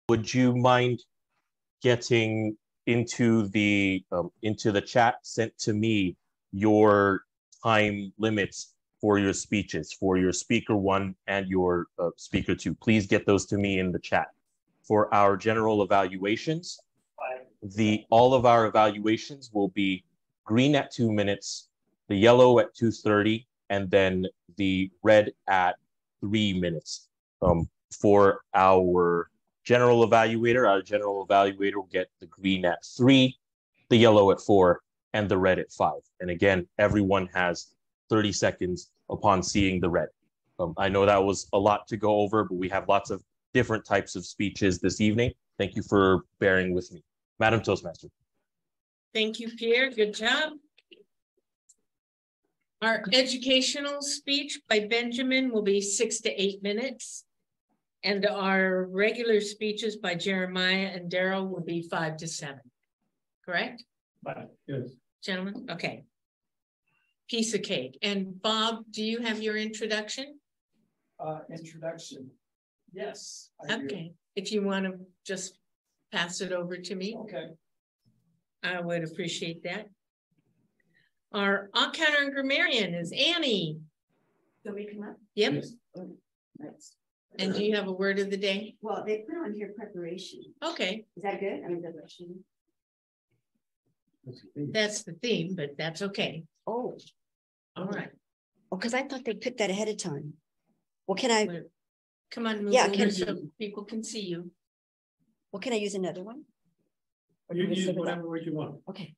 would you mind getting into the chat sent to me your time limits for your speeches, for your speaker 1 and your speaker 2? Please get those to me in the chat. For our general evaluations, all of our evaluations will be green at 2 minutes, the yellow at 2:30, and then the red at 3 minutes. For our general evaluator will get the green at 3, the yellow at 4, and the red at 5. And again, everyone has 30 seconds upon seeing the red. I know that was a lot to go over, but we have lots of different types of speeches this evening. Thank you for bearing with me. Madam Toastmaster. Thank you, Pierre. Good job. Our educational speech by Benjamin will be 6 to 8 minutes. And our regular speeches by Jeremiah and Daryl will be 5 to 7. Correct? Yes. Gentlemen? Okay. Piece of cake. And Bob, do you have your introduction? Introduction. Yes. Okay. If you want to just pass it over to me. Okay. I would appreciate that. Our all-counter and grammarian is Annie. So we come up? Yep. Yes. Nice. And do you have a word of the day? Well, they put on here preparation. Okay. Is that good? I mean, preparation. That's the theme, but that's okay. Oh. All right. Oh, because I thought they picked that ahead of time. Well, can I? Come on, move Yeah, over so people can see you. Well, can I use another one? You can use whatever word you want. Okay.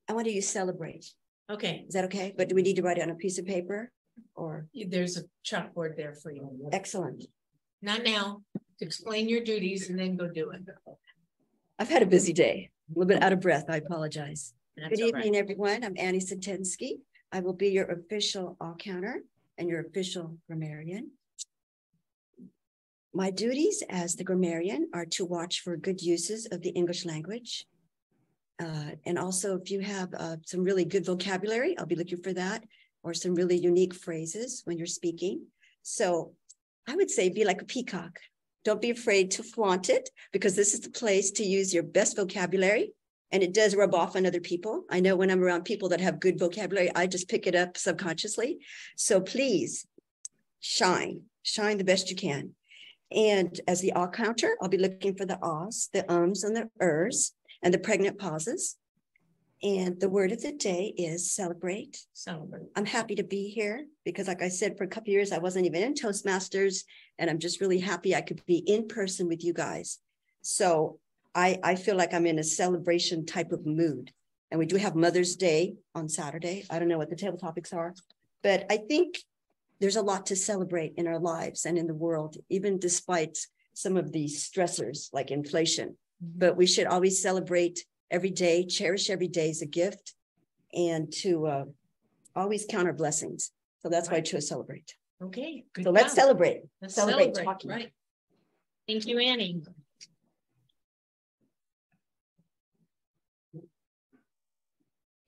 I want to use celebrate. Okay. Is that okay? But do we need to write it on a piece of paper or? There's a chalkboard there for you. Excellent. Not now. Explain your duties and then go do it. I've had a busy day. A little bit out of breath. I apologize. That's Good evening, right. everyone. I'm Annie Satensky. I will be your official all-counter and your official grammarian. My duties as the grammarian are to watch for good uses of the English language. And also, if you have some really good vocabulary, I'll be looking for that, or some really unique phrases when you're speaking. So I would say be like a peacock. Don't be afraid to flaunt it, because this is the place to use your best vocabulary. And it does rub off on other people. I know when I'm around people that have good vocabulary, I just pick it up subconsciously. So please shine the best you can. And as the all counter, I'll be looking for the ahs, the ums, and the ers, and the pregnant pauses. And the word of the day is celebrate. Celebrate. I'm happy to be here because, like I said, for a couple of years, I wasn't even in Toastmasters, and I'm just really happy I could be in person with you guys. So I feel like I'm in a celebration type of mood. And we do have Mother's Day on Saturday. I don't know what the table topics are, but I think there's a lot to celebrate in our lives and in the world, even despite some of the stressors like inflation. But we should always celebrate every day, cherish every day as a gift, and to always count our blessings. So that's why I chose celebrate. Okay. Good So let's job. celebrate. Let's celebrate celebrate. talking. Right. Thank you, Annie.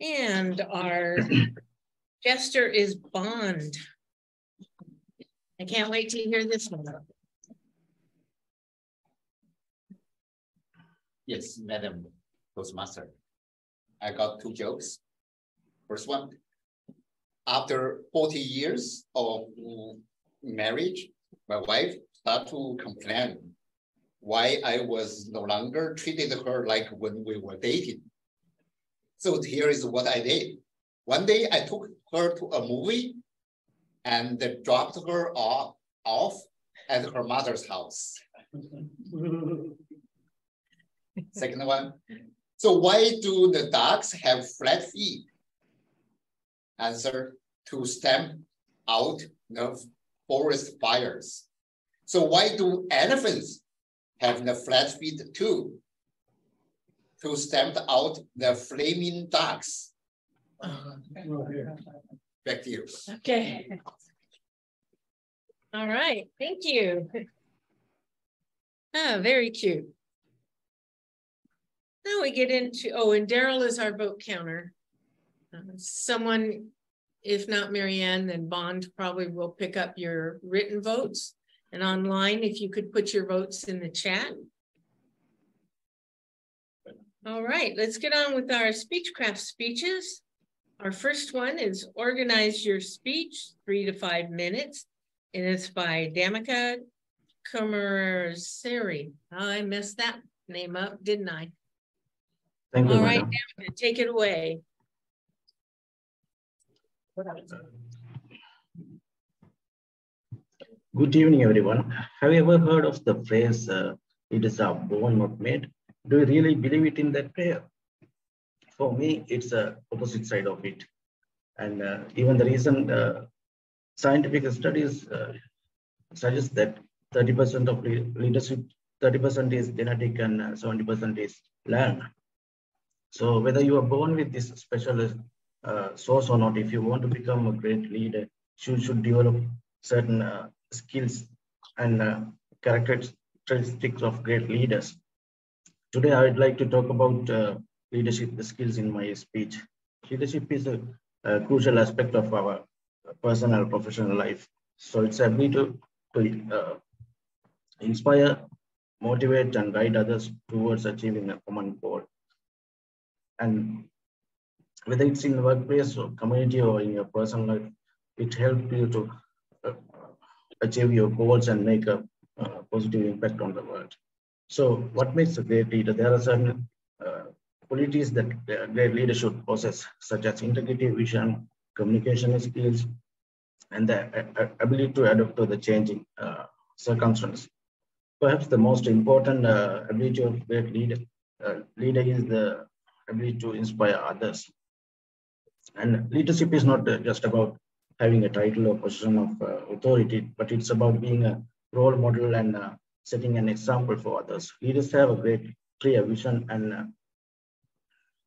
And our jester is Bond. I can't wait to hear this one. Yes, Madam Toastmaster. I got 2 jokes. First one, after 40 years of marriage, my wife started to complain why I was no longer treated her like when we were dating. So here is what I did. One day I took her to a movie and dropped her off at her mother's house. Second one. So why do the dogs have flat feet? Answer, to stamp out the forest fires. So why do elephants have the flat feet too? To stamp out the flaming dogs. Back to you. Okay. All right. Thank you. Oh, very cute. Now we get into, and Daryl is our vote counter. Someone, if not Marianne, then Bond probably will pick up your written votes. And online, if you could put your votes in the chat. All right, let's get on with our Speechcraft speeches. Our first one is Organize Your Speech, 3 to 5 minutes. And it's by Damika Kumarasiri. Oh, I messed that name up, didn't I? Thank you, All right, madam. Damika, take it away. Good evening, everyone. Have you ever heard of the phrase, it is a born not made? Do you really believe it in that prayer? For me, it's the opposite side of it. And even the recent scientific studies suggest that 30% of leadership, 30% is genetic and 70% is learned. So whether you are born with this special source or not, if you want to become a great leader, you should develop certain skills and characteristics of great leaders. Today, I would like to talk about leadership skills in my speech. Leadership is a crucial aspect of our personal and professional life. So it's a ability to inspire, motivate, and guide others towards achieving a common goal. And whether it's in the workplace or community or in your personal life, it helps you to achieve your goals and make a positive impact on the world. So what makes a great leader? There are certain qualities that a great leader should possess, such as integrity, vision, communication skills, and the ability to adapt to the changing circumstances. Perhaps the most important ability of great leader is the ability to inspire others. And leadership is not just about having a title or position of authority, but it's about being a role model and setting an example for others. Leaders have a great clear vision, and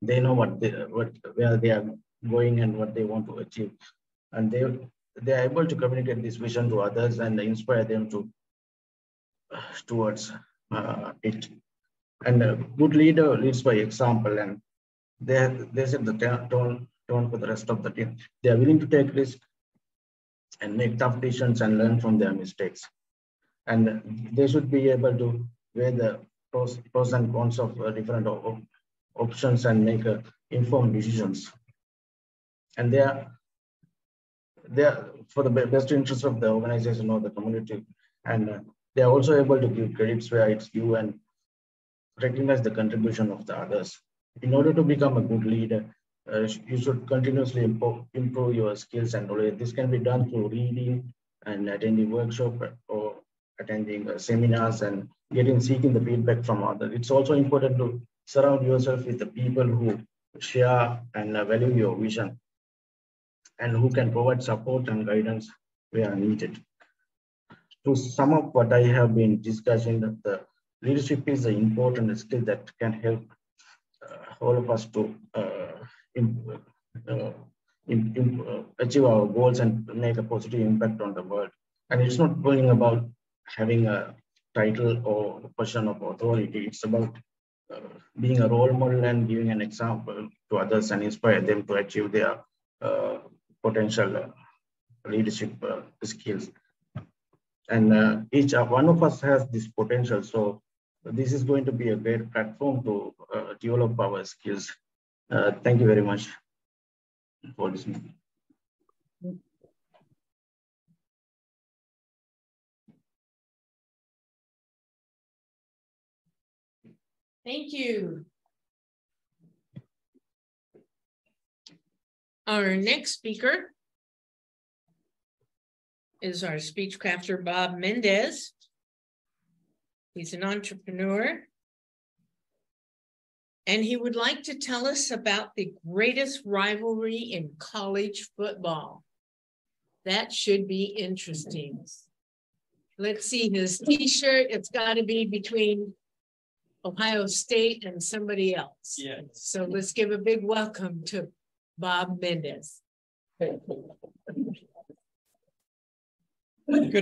they know where they are going and what they want to achieve, and they are able to communicate this vision to others and inspire them to towards it. And a good leader leads by example, and they set the tone for the rest of the team. They are willing to take risks and make tough decisions and learn from their mistakes. And they should be able to weigh the pros and cons of different options and make informed decisions. And they are for the best interest of the organization or the community. And they are also able to give credits where it's due and recognize the contribution of the others. In order to become a good leader, you should continuously improve your skills and knowledge. This can be done through reading and attending workshops or attending seminars and seeking the feedback from others. It's also important to surround yourself with the people who share and value your vision and who can provide support and guidance where needed. To sum up what I have been discussing, the leadership is an important skill that can help all of us to achieve our goals and make a positive impact on the world. And it's not going about having a title or a position of authority. It's about being a role model and giving an example to others and inspire them to achieve their potential leadership skills. And each one of us has this potential. So this is going to be a great platform to develop our skills. Thank you very much for listening. Thank you. Our next speaker is our speechcrafter, Bob Mendez. He's an entrepreneur, and he would like to tell us about the greatest rivalry in college football. That should be interesting. Let's see his t-shirt. It's got to be between Ohio State and somebody else. Yeah. So let's give a big welcome to Bob Mendez. Good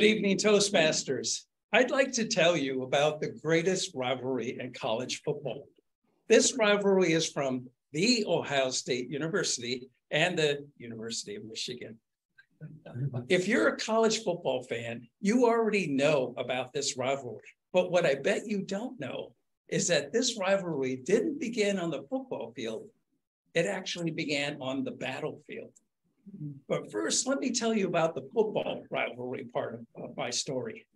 evening, Toastmasters. I'd like to tell you about the greatest rivalry in college football. This rivalry is from the Ohio State University and the University of Michigan. If you're a college football fan, you already know about this rivalry. But what I bet you don't know is that this rivalry didn't begin on the football field. It actually began on the battlefield. But first, let me tell you about the football rivalry part of my story.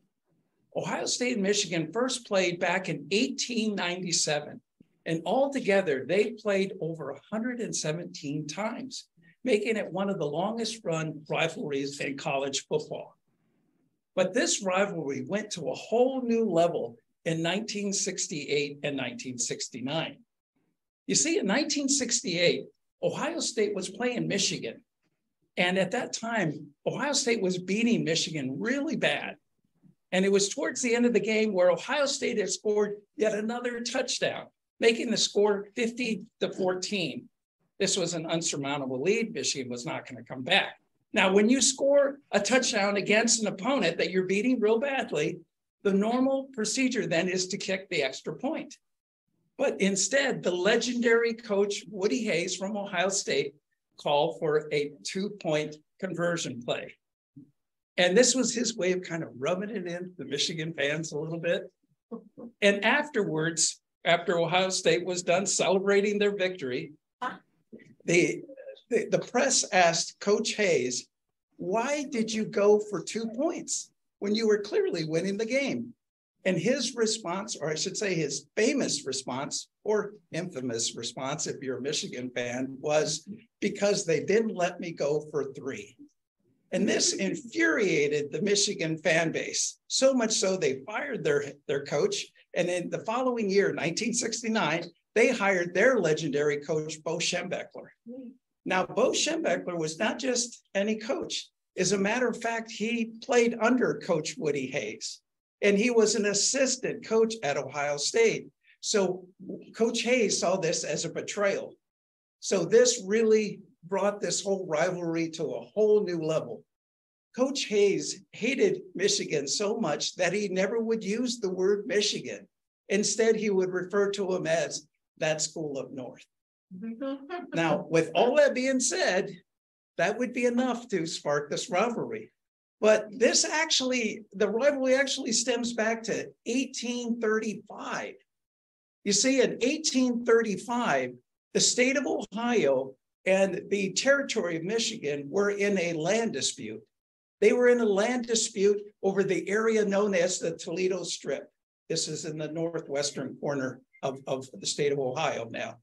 Ohio State and Michigan first played back in 1897, and altogether they played over 117 times, making it one of the longest run rivalries in college football. But this rivalry went to a whole new level in 1968 and 1969. You see, in 1968, Ohio State was playing Michigan. And at that time, Ohio State was beating Michigan really bad. And it was towards the end of the game where Ohio State had scored yet another touchdown, making the score 50-14. This was an unsurmountable lead. Michigan was not going to come back. Now, when you score a touchdown against an opponent that you're beating real badly, the normal procedure then is to kick the extra point. But instead, the legendary coach Woody Hayes from Ohio State called for a 2-point conversion play. And this was his way of kind of rubbing it in the Michigan fans a little bit. And afterwards, after Ohio State was done celebrating their victory, the press asked Coach Hayes, why did you go for 2 points when you were clearly winning the game? And his response, or I should say his famous response, or infamous response if you're a Michigan fan, was because they didn't let me go for 3. And this infuriated the Michigan fan base, so much so they fired their coach. And in the following year, 1969, they hired their legendary coach, Bo Schembechler. Now, Bo Schembechler was not just any coach. As a matter of fact, he played under Coach Woody Hayes, and he was an assistant coach at Ohio State. So Coach Hayes saw this as a betrayal. So this really brought this whole rivalry to a whole new level. Coach Hayes hated Michigan so much that he never would use the word Michigan. Instead, he would refer to them as that school up north. Now, with all that being said, that would be enough to spark this rivalry. But this actually, the rivalry actually stems back to 1835. You see, in 1835, the state of Ohio and the territory of Michigan were in a land dispute. They were in a land dispute over the area known as the Toledo Strip. This is in the northwestern corner of the state of Ohio now.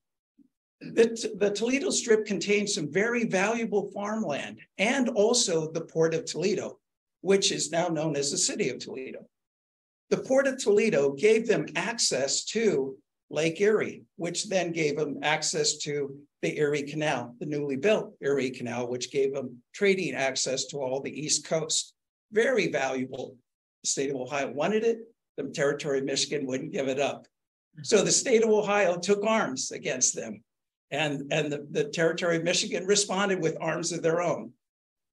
The Toledo Strip contains some very valuable farmland and also the Port of Toledo, which is now known as the city of Toledo. The Port of Toledo gave them access to Lake Erie, which then gave them access to the Erie Canal, the newly built Erie Canal, which gave them trading access to all the East Coast. Very valuable. The state of Ohio wanted it. The territory of Michigan wouldn't give it up. So the state of Ohio took arms against them. And the territory of Michigan responded with arms of their own.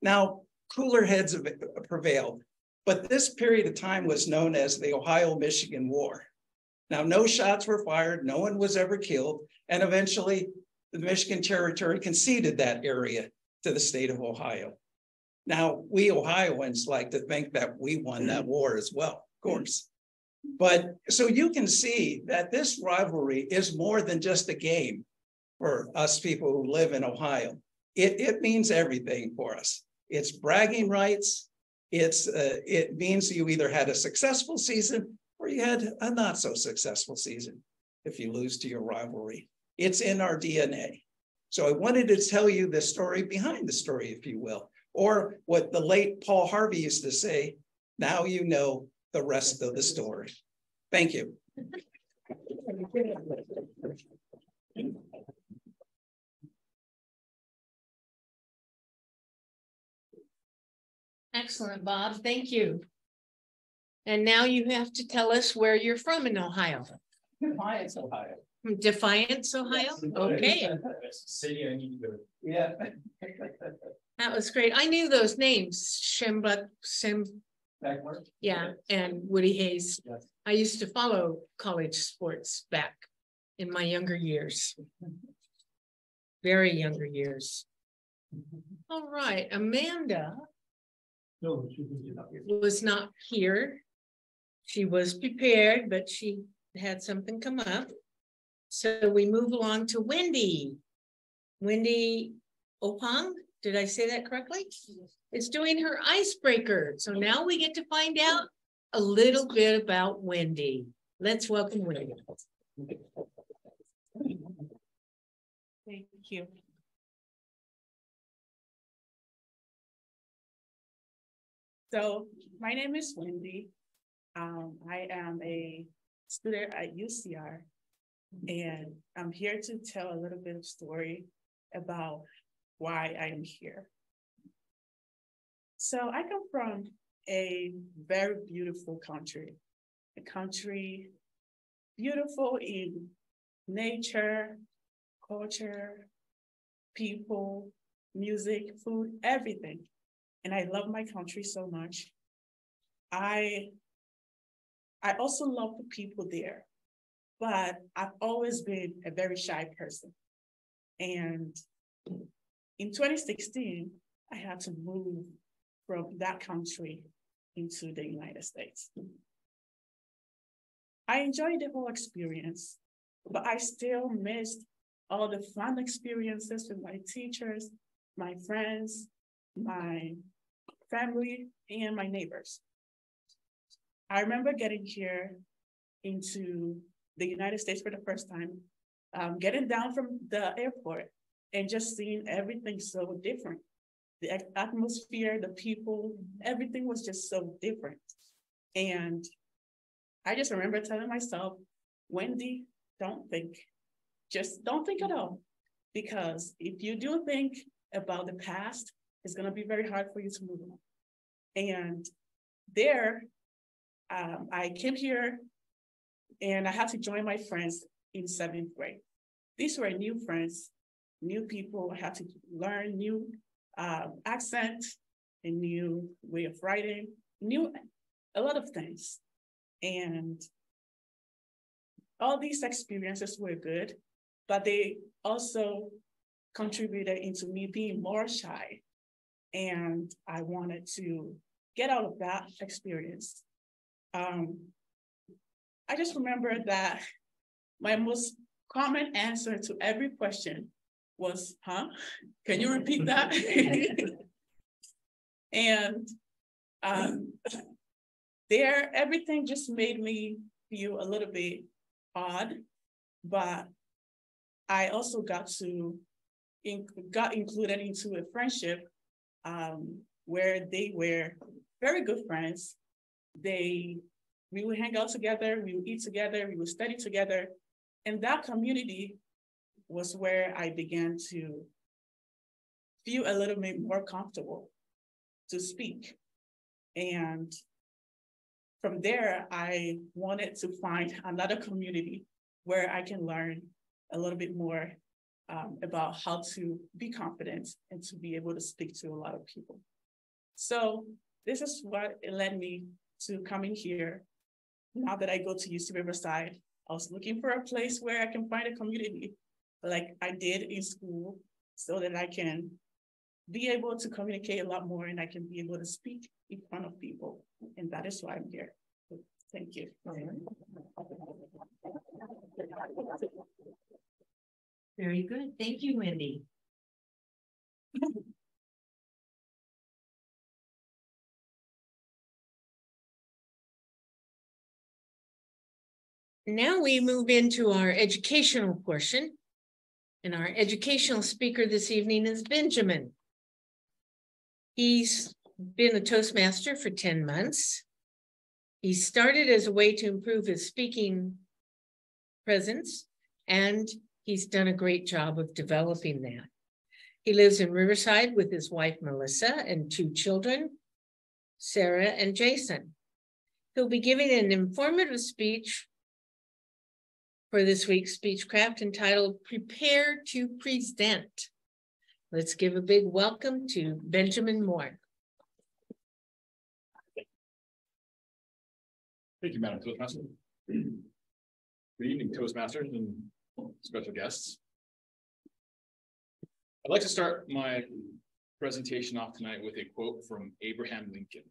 Now, cooler heads have prevailed, but this period of time was known as the Ohio-Michigan War. Now, no shots were fired, no one was ever killed, and eventually the Michigan territory conceded that area to the state of Ohio. Now, we Ohioans like to think that we won that war as well, of course. But so you can see that this rivalry is more than just a game for us people who live in Ohio. It means everything for us. It's bragging rights. It means you either had a successful season or you had a not so successful season if you lose to your rivalry. It's in our DNA. So I wanted to tell you the story behind the story, if you will, or what the late Paul Harvey used to say, now you know the rest of the story. Thank you. Excellent, Bob. Thank you. And now you have to tell us where you're from in Ohio. Defiance, Ohio. From Defiance, Ohio? Okay. City I need to go. Yeah. That was great. I knew those names, yeah, and Woody Hayes. Yes. I used to follow college sports back in my younger years. Very younger years. All right, Amanda No, she was not here. was not here. She was prepared, but she had something come up. So we move along to Wendy. Wendy Opang, did I say that correctly? Is doing her icebreaker. So now we get to find out a little bit about Wendy. Let's welcome Wendy. Thank you. So my name is Wendy. I am a student at UCR, and I'm here to tell a little bit of story about why I am here. So I come from a very beautiful country, a country beautiful in nature, culture, people, music, food, everything. And I love my country so much. I also love the people there, but I've always been a very shy person. And in 2016, I had to move from that country into the United States. I enjoyed the whole experience, but I still missed all the fun experiences with my teachers, my friends, my family, and my neighbors. I remember getting here into the United States for the first time, getting down from the airport and just seeing everything so different. The atmosphere, the people, everything was just so different. And I just remember telling myself, Wendy, don't think. Just don't think at all. Because if you do think about the past, it's going to be very hard for you to move on. And there, I came here and I had to join my friends in 7th grade. These were new friends, new people. I had to learn new accent, a new way of writing, a lot of things. And all these experiences were good, but they also contributed into me being more shy. And I wanted to get out of that experience. I just remember that my most common answer to every question was, huh? Can you repeat that? And there, everything just made me feel a little bit odd, but I also got included into a friendship where they were very good friends. We would hang out together, we would eat together, we would study together. And that community was where I began to feel a little bit more comfortable to speak. And from there, I wanted to find another community where I can learn a little bit more about how to be confident and to be able to speak to a lot of people. So this is what led me to coming here. Now that I go to UC Riverside, I was looking for a place where I can find a community like I did in school so that I can be able to communicate a lot more and I can be able to speak in front of people. And that is why I'm here. Thank you. Very good. Thank you, Wendy. Now we move into our educational portion. And our educational speaker this evening is Benjamin. He's been a Toastmaster for 10 months. He started as a way to improve his speaking presence, and he's done a great job of developing that. He lives in Riverside with his wife, Melissa, and 2 children, Sarah and Jason. He'll be giving an informative speech for this week's Speechcraft entitled Prepare to Present. Let's give a big welcome to Benjamin Moore. Thank you, Madam Toastmaster. Good evening, Toastmasters and special guests. I'd like to start my presentation off tonight with a quote from Abraham Lincoln.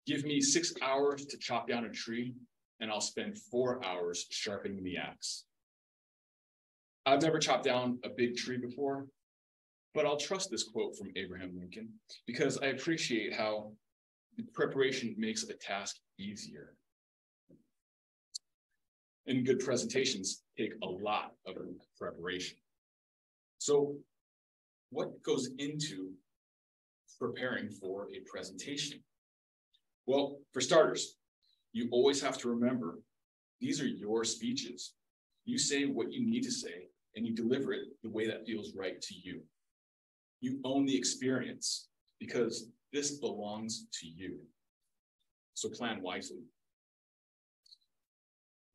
Give me 6 hours to chop down a tree, and I'll spend 4 hours sharpening the axe. I've never chopped down a big tree before, but I'll trust this quote from Abraham Lincoln because I appreciate how preparation makes a task easier. And good presentations take a lot of preparation. So what goes into preparing for a presentation? Well, for starters, you always have to remember, these are your speeches. You say what you need to say, and you deliver it the way that feels right to you. You own the experience because this belongs to you. So plan wisely.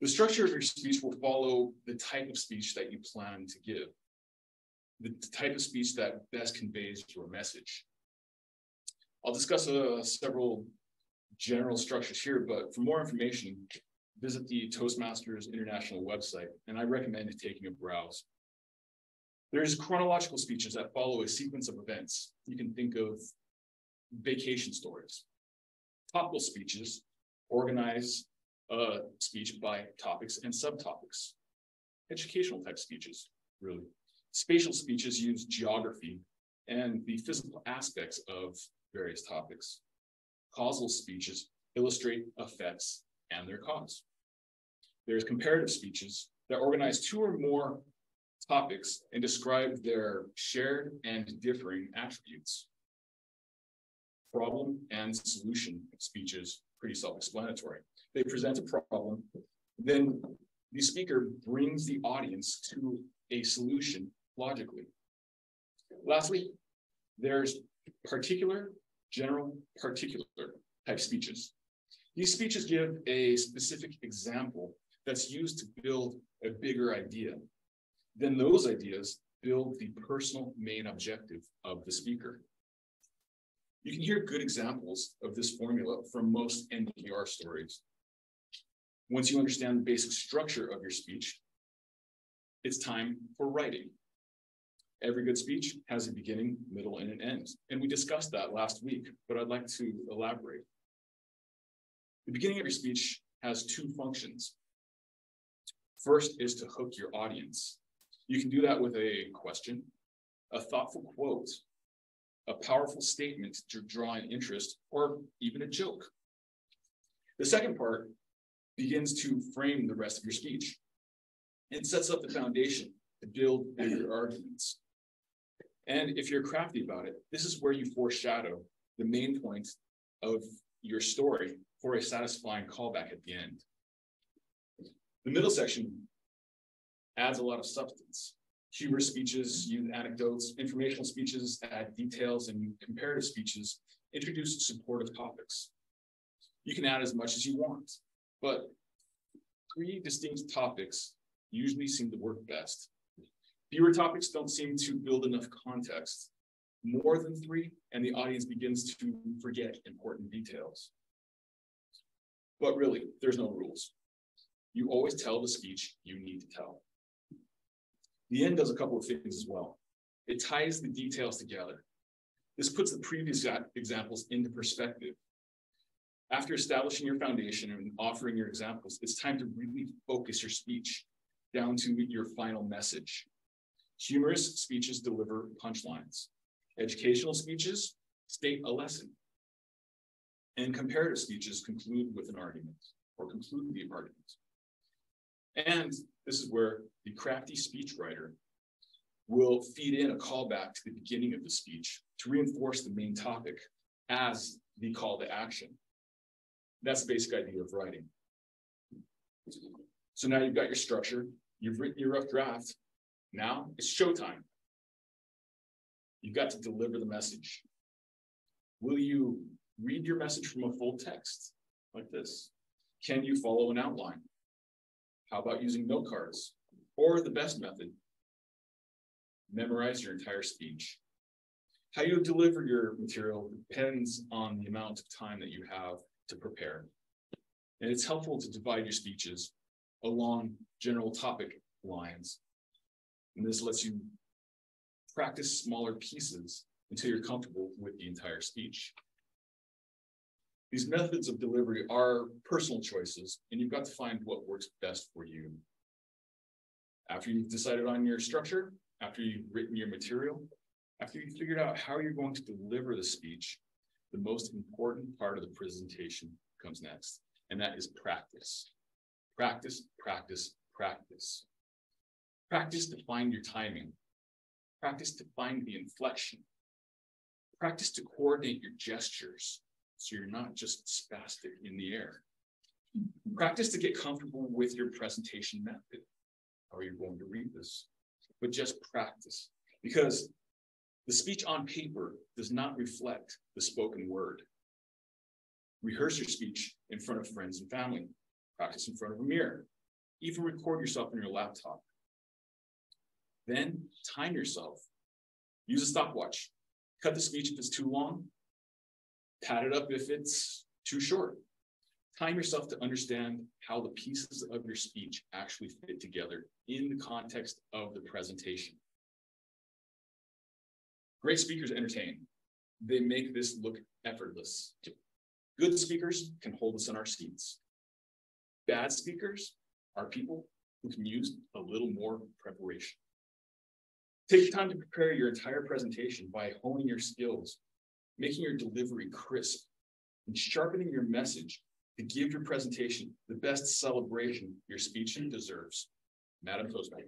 The structure of your speech will follow the type of speech that you plan to give, the type of speech that best conveys your message. I'll discuss several general structures here, but for more information, visit the Toastmasters International website, and I recommend taking a browse. There's chronological speeches that follow a sequence of events. You can think of vacation stories. Topical speeches organize a speech by topics and subtopics. Educational type speeches, really. Spatial speeches use geography and the physical aspects of various topics. Causal speeches illustrate effects and their cause. There's comparative speeches that organize 2 or more topics and describe their shared and differing attributes. Problem and solution speeches, pretty self-explanatory. They present a problem, then the speaker brings the audience to a solution logically. Lastly, there's particular, general, particular type speeches. These speeches give a specific example that's used to build a bigger idea. Then those ideas build the personal main objective of the speaker. You can hear good examples of this formula from most NPR stories. Once you understand the basic structure of your speech, it's time for writing. Every good speech has a beginning, middle, and an end. And we discussed that last week, but I'd like to elaborate. The beginning of your speech has 2 functions. First is to hook your audience. You can do that with a question, a thoughtful quote, a powerful statement to draw an interest, or even a joke. The second part begins to frame the rest of your speech and sets up the foundation to build bigger arguments. And if you're crafty about it, this is where you foreshadow the main point of your story for a satisfying callback at the end. The middle section adds a lot of substance. Humorous speeches use anecdotes, informational speeches add details, and comparative speeches introduce supportive topics. You can add as much as you want, but 3 distinct topics usually seem to work best. Fewer topics don't seem to build enough context. More than 3, and the audience begins to forget important details. But really, there's no rules. You always tell the speech you need to tell. The end does a couple of things as well. It ties the details together. This puts the previous examples into perspective. After establishing your foundation and offering your examples, it's time to really focus your speech down to your final message. Humorous speeches deliver punchlines. Educational speeches state a lesson. And comparative speeches conclude with an argument or conclude the argument. And this is where the crafty speechwriter will feed in a callback to the beginning of the speech to reinforce the main topic as the call to action. That's the basic idea of writing. So now you've got your structure, you've written your rough draft. Now it's showtime. You've got to deliver the message. Will you read your message from a full text like this? Can you follow an outline? How about using note cards? Or the best method, memorize your entire speech. How you deliver your material depends on the amount of time that you have to prepare. And it's helpful to divide your speeches along general topic lines. And this lets you practice smaller pieces until you're comfortable with the entire speech. These methods of delivery are personal choices, and you've got to find what works best for you. After you've decided on your structure, after you've written your material, after you've figured out how you're going to deliver the speech, the most important part of the presentation comes next, and that is practice. Practice, practice, practice. Practice to find your timing. Practice to find the inflection. Practice to coordinate your gestures so you're not just spastic in the air. Practice to get comfortable with your presentation method. How are you going to read this? But just practice, because the speech on paper does not reflect the spoken word. Rehearse your speech in front of friends and family. Practice in front of a mirror. Even record yourself on your laptop. Then time yourself. Use a stopwatch. Cut the speech if it's too long. Pad it up if it's too short. Time yourself to understand how the pieces of your speech actually fit together in the context of the presentation. Great speakers entertain. They make this look effortless. Good speakers can hold us in our seats. Bad speakers are people who can use a little more preparation. Take the time to prepare your entire presentation by honing your skills, making your delivery crisp, and sharpening your message to give your presentation the best celebration your speech deserves. Madam Toastmaster.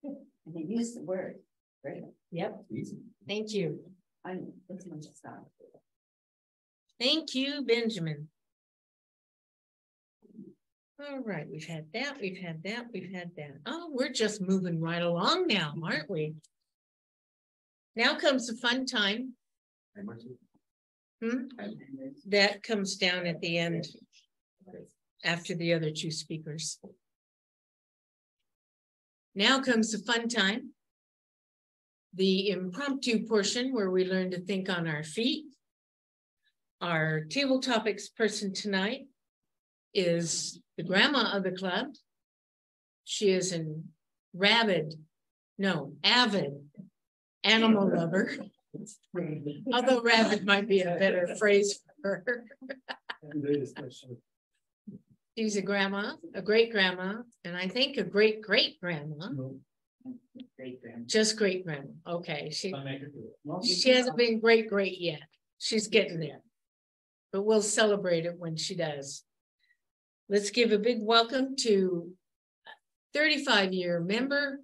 And they use the word, right? Yep. Easy. Thank you. Let's just stop. Thank you, Benjamin. All right, we've had that, we've had that, we've had that. Oh, we're just moving right along now, aren't we? Now comes the fun time. That comes down at the end after the other two speakers. Now comes the fun time. The impromptu portion where we learn to think on our feet. Our table topics person tonight is the grandma of the club. She is an avid animal lover. Although rabid might be a better phrase for her. She's a grandma, a great grandma, and I think a great great grandma. Just great grandma. Okay. She hasn't been great yet. She's getting there. But we'll celebrate it when she does. Let's give a big welcome to 35-year member,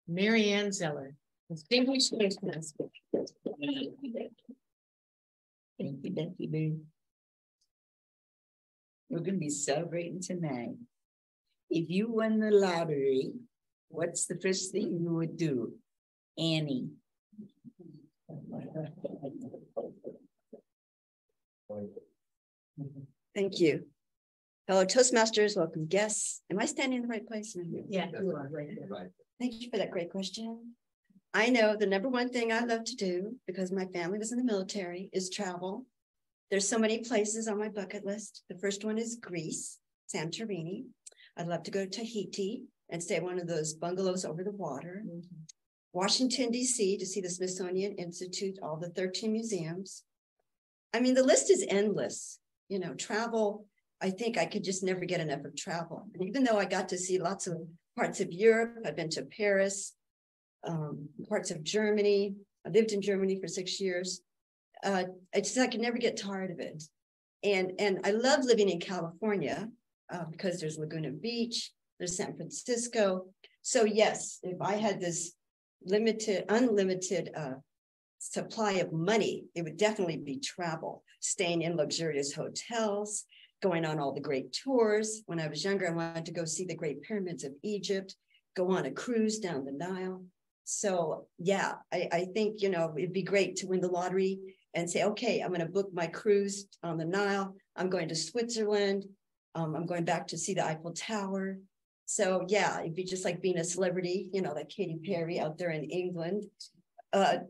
Marianne Zeller. Distinguished Toastmaster. Thank you, Becky. We're going to be celebrating tonight. If you won the lottery, what's the first thing you would do? Annie. Thank you. Fellow Toastmasters, welcome guests. Am I standing in the right place? Yeah, you are right there. Right. Thank you for that great question. I know the number one thing I love to do, because my family was in the military, is travel. There's so many places on my bucket list. The first one is Greece, Santorini. I'd love to go to Tahiti and stay at one of those bungalows over the water. Washington, D.C. to see the Smithsonian Institute, all the 13 museums. I mean, the list is endless. You know, travel, I think I could just never get enough of travel. And even though I got to see lots of parts of Europe, I've been to Paris, parts of Germany. I lived in Germany for 6 years. I could never get tired of it. And I love living in California because there's Laguna Beach, there's San Francisco. So yes, if I had this unlimited supply of money, it would definitely be travel, staying in luxurious hotels, going on all the great tours. When I was younger, I wanted to go see the Great Pyramids of Egypt, go on a cruise down the Nile. So yeah, I think, you know, it'd be great to win the lottery and say, okay, I'm going to book my cruise on the Nile. I'm going to Switzerland. I'm going back to see the Eiffel Tower. So yeah, it'd be just like being a celebrity, you know, like Katy Perry out there in England.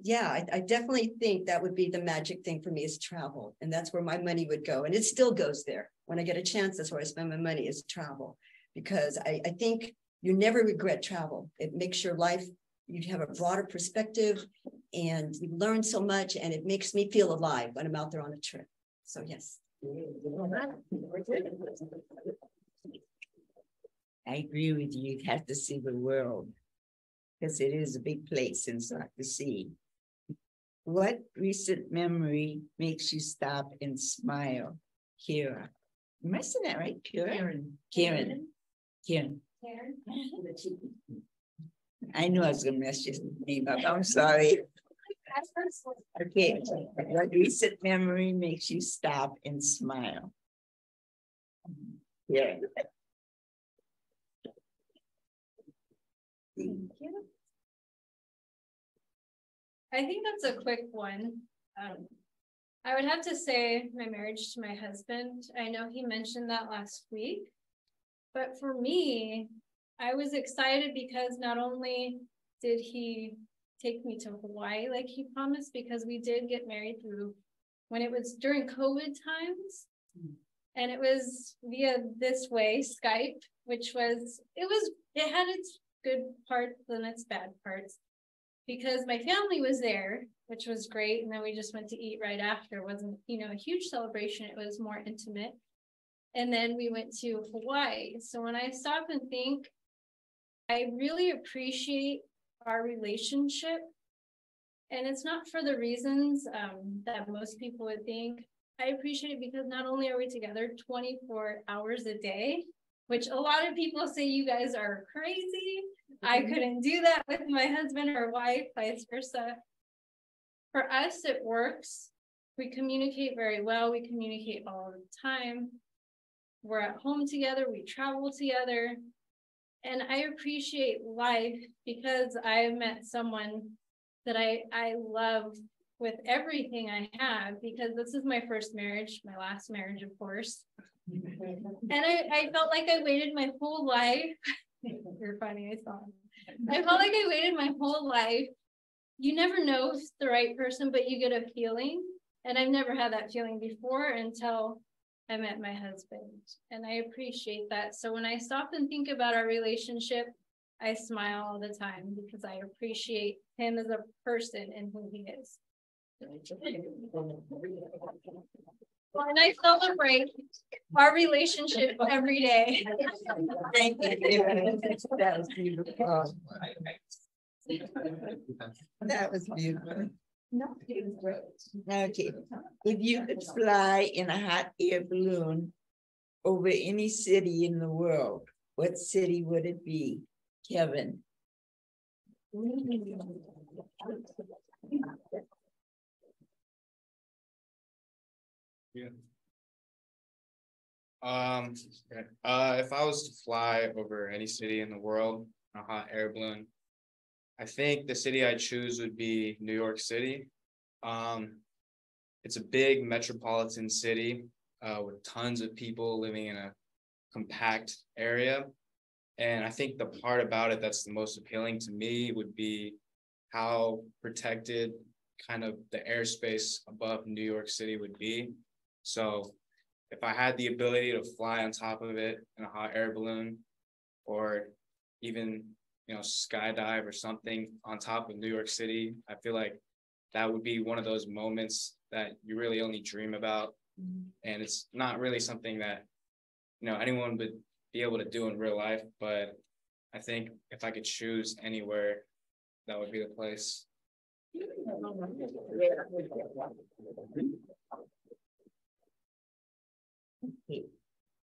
Yeah, I definitely think that would be the magic thing for me, is travel. And that's where my money would go. And it still goes there. When I get a chance, that's where I spend my money, is travel. Because I think you never regret travel. It makes your life, you have a broader perspective and you learn so much, and it makes me feel alive when I'm out there on a trip. So yes. I agree with you. You have to see the world because it is a big place inside the sea. What recent memory makes you stop and smile? Kira. Am I saying that right? Kira? Karen. I knew I was going to mess your name up. I'm sorry. Okay. What recent memory makes you stop and smile? Yeah. Thank you. I think that's a quick one. I would have to say my marriage to my husband. I know he mentioned that last week, but for me, I was excited because not only did he take me to Hawaii like he promised, because we did get married through when it was during COVID times, and it was via this way, Skype, which was, it had its good parts and its bad parts, because my family was there, which was great. And then we just went to eat right after. It wasn't, a huge celebration. It was more intimate. And then we went to Hawaii. So when I stop and think, I really appreciate our relationship. And it's not for the reasons that most people would think. I appreciate it because not only are we together 24 hours a day, which a lot of people say you guys are crazy. I couldn't do that with my husband or wife, vice versa. For us, it works. We communicate very well. We communicate all the time. We're at home together. We travel together. And I appreciate life because I've met someone that I love with everything I have, because this is my first marriage, my last marriage, of course. And I felt like I waited my whole life. You're funny, I saw it. I felt like I waited my whole life. You never know if it's the right person, but you get a feeling. And I've never had that feeling before until I met my husband. And I appreciate that. So when I stop and think about our relationship, I smile all the time because I appreciate him as a person and who he is. And I celebrate our relationship every day. Thank you. That was beautiful. That was beautiful. Okay. If you could fly in a hot air balloon over any city in the world, what city would it be? Kevin. Yeah. If I was to fly over any city in the world on a hot air balloon, I think the city I'd choose would be New York City. It's a big metropolitan city with tons of people living in a compact area. And I think the part about it that's the most appealing to me would be how protected kind of the airspace above New York City would be. So if I had the ability to fly on top of it in a hot air balloon, or even, skydive or something on top of New York City, I feel like that would be one of those moments that you really only dream about. And it's not really something that, anyone would be able to do in real life. But I think if I could choose anywhere, that would be the place. Okay.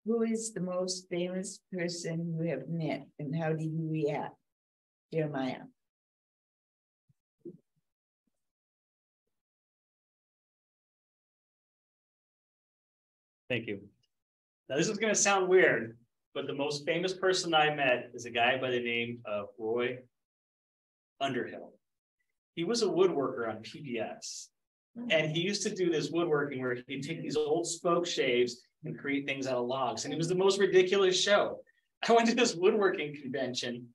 Who is the most famous person you have met, and how did you react? Jeremiah. Thank you. Now, this is going to sound weird, but the most famous person I met is a guy by the name of Roy Underhill. He was a woodworker on PBS, and he used to do this woodworking where he'd take these old spoke shaves and create things out of logs, and it was the most ridiculous show. I went to this woodworking convention,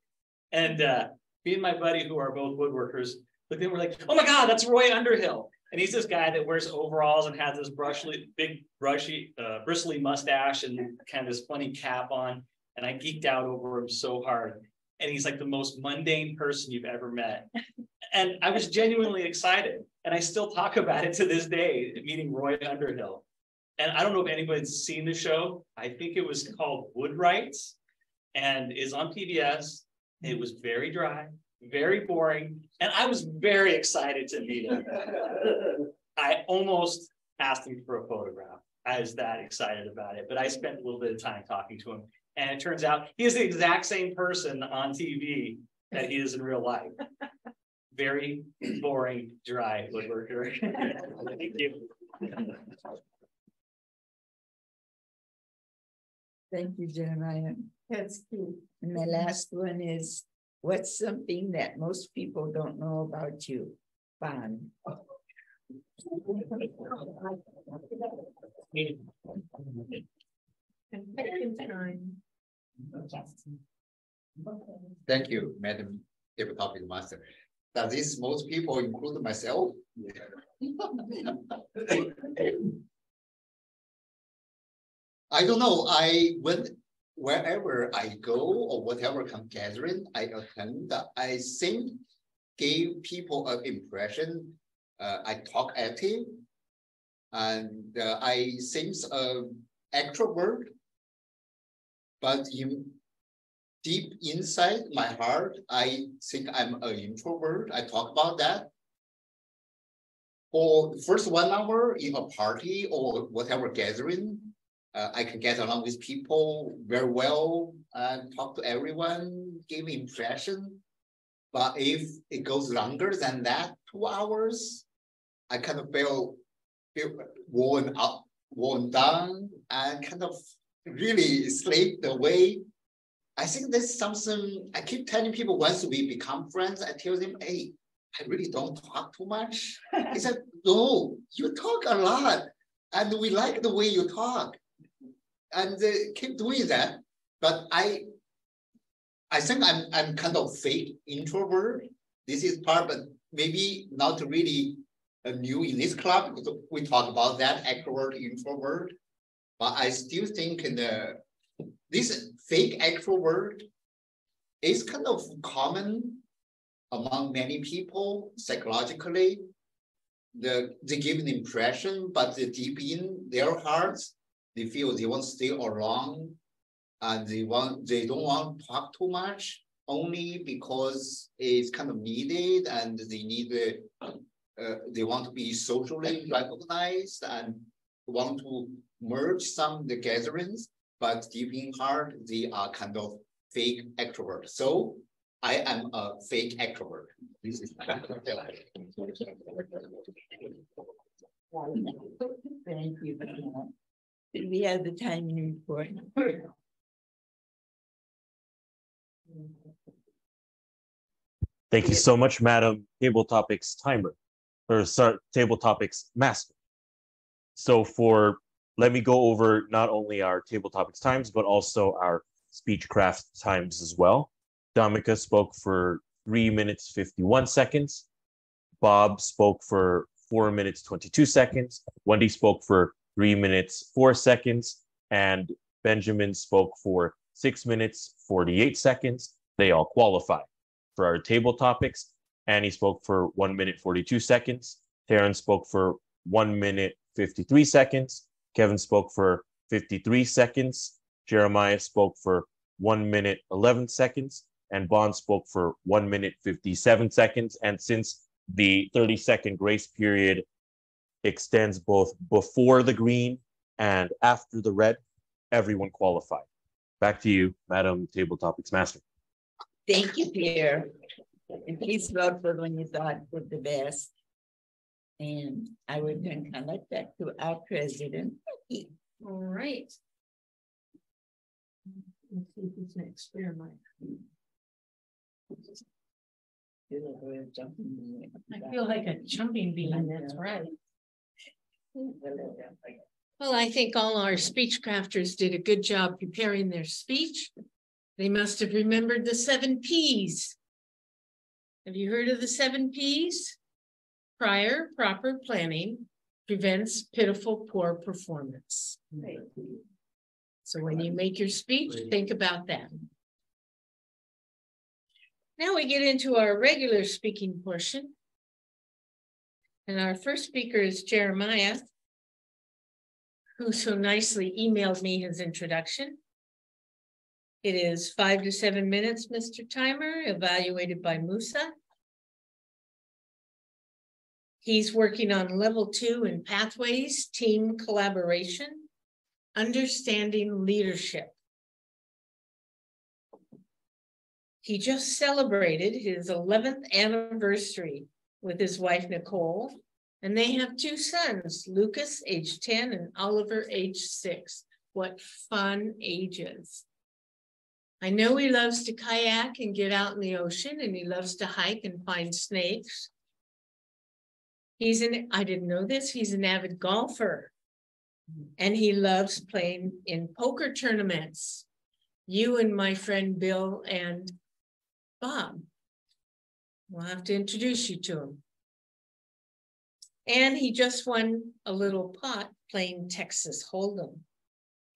and me and my buddy, who are both woodworkers, but then we're like, oh my God, that's Roy Underhill. And he's this guy that wears overalls and has this big bristly mustache and kind of this funny cap on. and I geeked out over him so hard. And he's like the most mundane person you've ever met. And I was genuinely excited. And I still talk about it to this day, meeting Roy Underhill. And I don't know if anybody's seen the show. I think it was called Woodwrights and is on PBS. It was very dry, very boring. And I was very excited to meet him. I almost asked him for a photograph. I was that excited about it, but I spent a little bit of time talking to him. And it turns out he is the exact same person on TV that he is in real life. Very boring, dry woodworker. Thank you. Thank you, Jeremiah. That's cute. And my last one is, what's something that most people don't know about you? Fun. Thank you, Madam Table Topic Master. Does this most people include myself? I don't know. Wherever I go or whatever gathering I attend, I think gave people an impression. I talk active, and I think extrovert, but deep inside my heart, I think I'm an introvert. I talk about that. For the first 1 hour in a party or whatever gathering, I can get along with people very well and talk to everyone, give impression. But if it goes longer than that, 2 hours, I kind of feel worn out, worn down, and kind of really slipped away. I think there's something, I keep telling people once we become friends, I tell them, hey, I really don't talk too much. He said, no, you talk a lot. And we like the way you talk. And keep doing that. But I think I'm kind of fake introvert. This is part, but maybe not really new in this club, because we talk about that, extrovert, introvert. But I still think this fake extrovert is kind of common among many people psychologically. They give an impression, but deep in their hearts, they feel they want to stay alone, and they don't want to talk too much, only because it's kind of needed, and they need they want to be socially recognized and want to merge some of the gatherings, but deep in heart, they are kind of fake extrovert. So I am a fake extrovert. This is Thank you. Did we have the timing report? Thank you so much, Madam Table Topics Timer, or sorry, Table Topics Master. So let me go over not only our Table Topics times, but also our Speechcraft times as well. Damika spoke for 3 minutes, 51 seconds. Bob spoke for 4 minutes, 22 seconds. Wendy spoke for 3 minutes, 4 seconds. And Benjamin spoke for 6 minutes, 48 seconds. They all qualified. For our table topics, Annie spoke for 1 minute, 42 seconds. Taryn spoke for 1 minute, 53 seconds. Kevin spoke for 53 seconds. Jeremiah spoke for 1 minute, 11 seconds. And Bond spoke for 1 minute, 57 seconds. And since the 30-second grace period extends both before the green and after the red, everyone qualified. Back to you, Madam Table Topics Master. Thank you, Pierre. And please vote for when you thought was the best. And I would then connect that to our president. All right. Let's see if it's an experiment. I feel like a jumping bean, that's right. Well, I think all our speech crafters did a good job preparing their speech. They must have remembered the 7 Ps. Have you heard of the 7 Ps? Prior proper planning prevents pitiful poor performance. So when you make your speech, think about that. Now we get into our regular speaking portion. And our first speaker is Jeremiah, who so nicely emailed me his introduction. It is 5 to 7 minutes, Mr. Timer, evaluated by Musa. He's working on level 2 in pathways, team collaboration, understanding leadership. He just celebrated his 11th anniversary with his wife, Nicole, and they have 2 sons, Lucas, age 10, and Oliver, age 6. What fun ages. I know he loves to kayak and get out in the ocean, and he loves to hike and find snakes. I didn't know this, he's an avid golfer, and he loves playing in poker tournaments. You and my friend Bill and Bob, we'll have to introduce you to him. And he just won a little pot playing Texas Hold'em.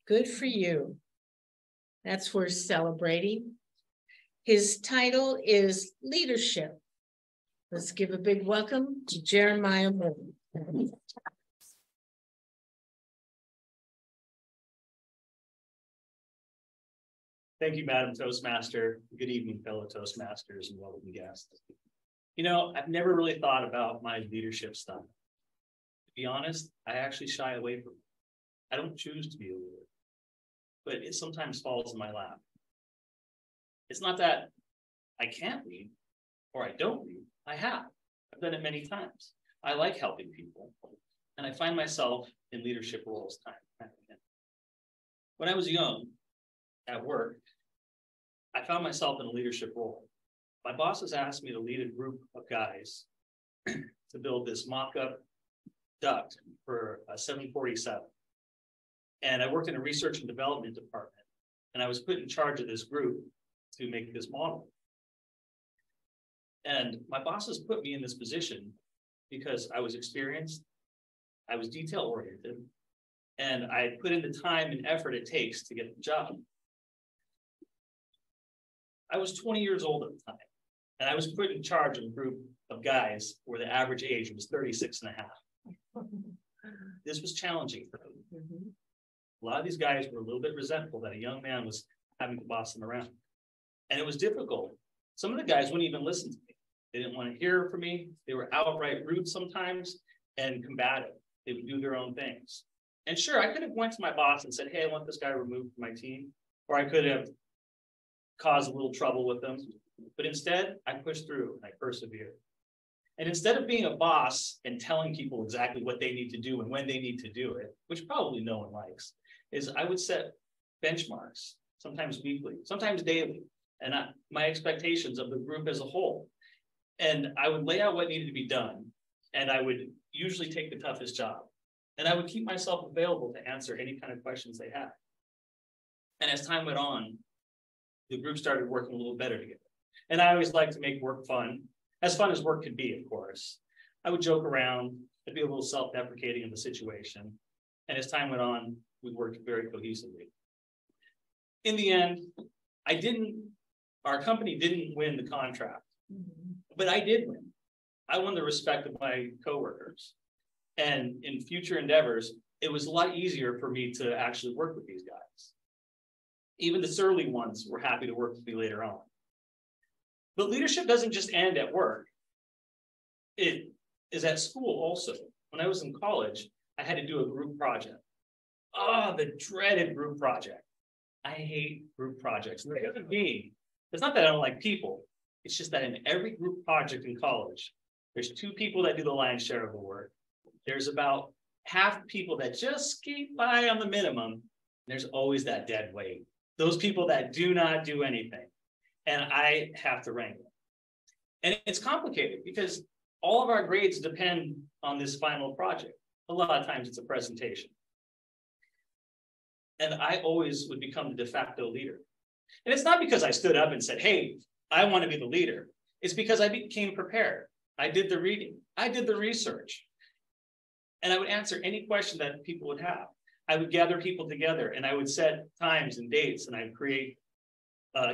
Good for you. That's worth celebrating. His title is Leadership. Let's give a big welcome to Jeremiah Moore. Thank you, Madam Toastmaster. Good evening, fellow Toastmasters and welcome guests. You know, I've never really thought about my leadership stuff. To be honest, I actually shy away from it. I don't choose to be a leader, but it sometimes falls in my lap. It's not that I can't lead or I don't lead. I have. I've done it many times. I like helping people, and I find myself in leadership roles time and again. When I was young at work, I found myself in a leadership role. My bosses asked me to lead a group of guys to build this mock-up duct for a 747. And I worked in a research and development department, and I was put in charge of this group to make this model. And my bosses put me in this position because I was experienced, I was detail-oriented, and I put in the time and effort it takes to get the job. I was 20 years old at the time, and I was put in charge of a group of guys where the average age was 36 and a half. This was challenging for me. A lot of these guys were a little bit resentful that a young man was having to boss them around. And it was difficult. Some of the guys wouldn't even listen to me. They didn't want to hear from me. They were outright rude sometimes and combative. They would do their own things. And sure, I could have went to my boss and said, hey, I want this guy removed from my team. Or I could have caused a little trouble with them. But instead, I pushed through and I persevered. And instead of being a boss and telling people exactly what they need to do and when they need to do it, which probably no one likes, is I would set benchmarks, sometimes weekly, sometimes daily, and my expectations of the group as a whole. And I would lay out what needed to be done, and I would usually take the toughest job. And I would keep myself available to answer any kind of questions they had. And as time went on, the group started working a little better together. And I always like to make work fun as work could be, of course. I would joke around, I'd be a little self-deprecating in the situation. And as time went on, we worked very cohesively. In the end, our company didn't win the contract, but I did win. I won the respect of my coworkers. And in future endeavors, it was a lot easier for me to actually work with these guys. Even the surly ones were happy to work with me later on. But leadership doesn't just end at work. It is at school also. When I was in college, I had to do a group project. Oh, the dreaded group project. I hate group projects. It's not that I don't like people. It's just that in every group project in college, there's 2 people that do the lion's share of the work. There's about half people that just skate by on the minimum. There's always that dead weight. Those people that do not do anything. And I have to rank them. And it's complicated because all of our grades depend on this final project. A lot of times it's a presentation. And I always would become the de facto leader. And it's not because I stood up and said, hey, I want to be the leader. It's because I became prepared. I did the reading. I did the research. And I would answer any question that people would have. I would gather people together and I would set times and dates and I'd create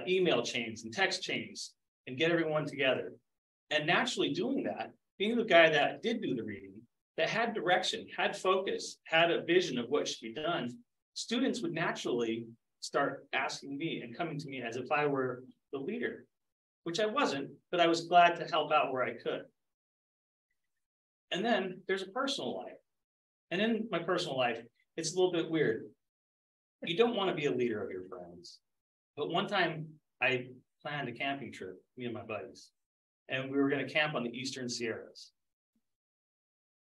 email chains and text chains and get everyone together. And naturally doing that, being the guy that did do the reading, that had direction, had focus, had a vision of what should be done, students would naturally start asking me and coming to me as if I were the leader, which I wasn't, but I was glad to help out where I could. And then there's a personal life. And in my personal life, it's a little bit weird. You don't want to be a leader of your friends. But one time I planned a camping trip, me and my buddies, and we were going to camp on the Eastern Sierras.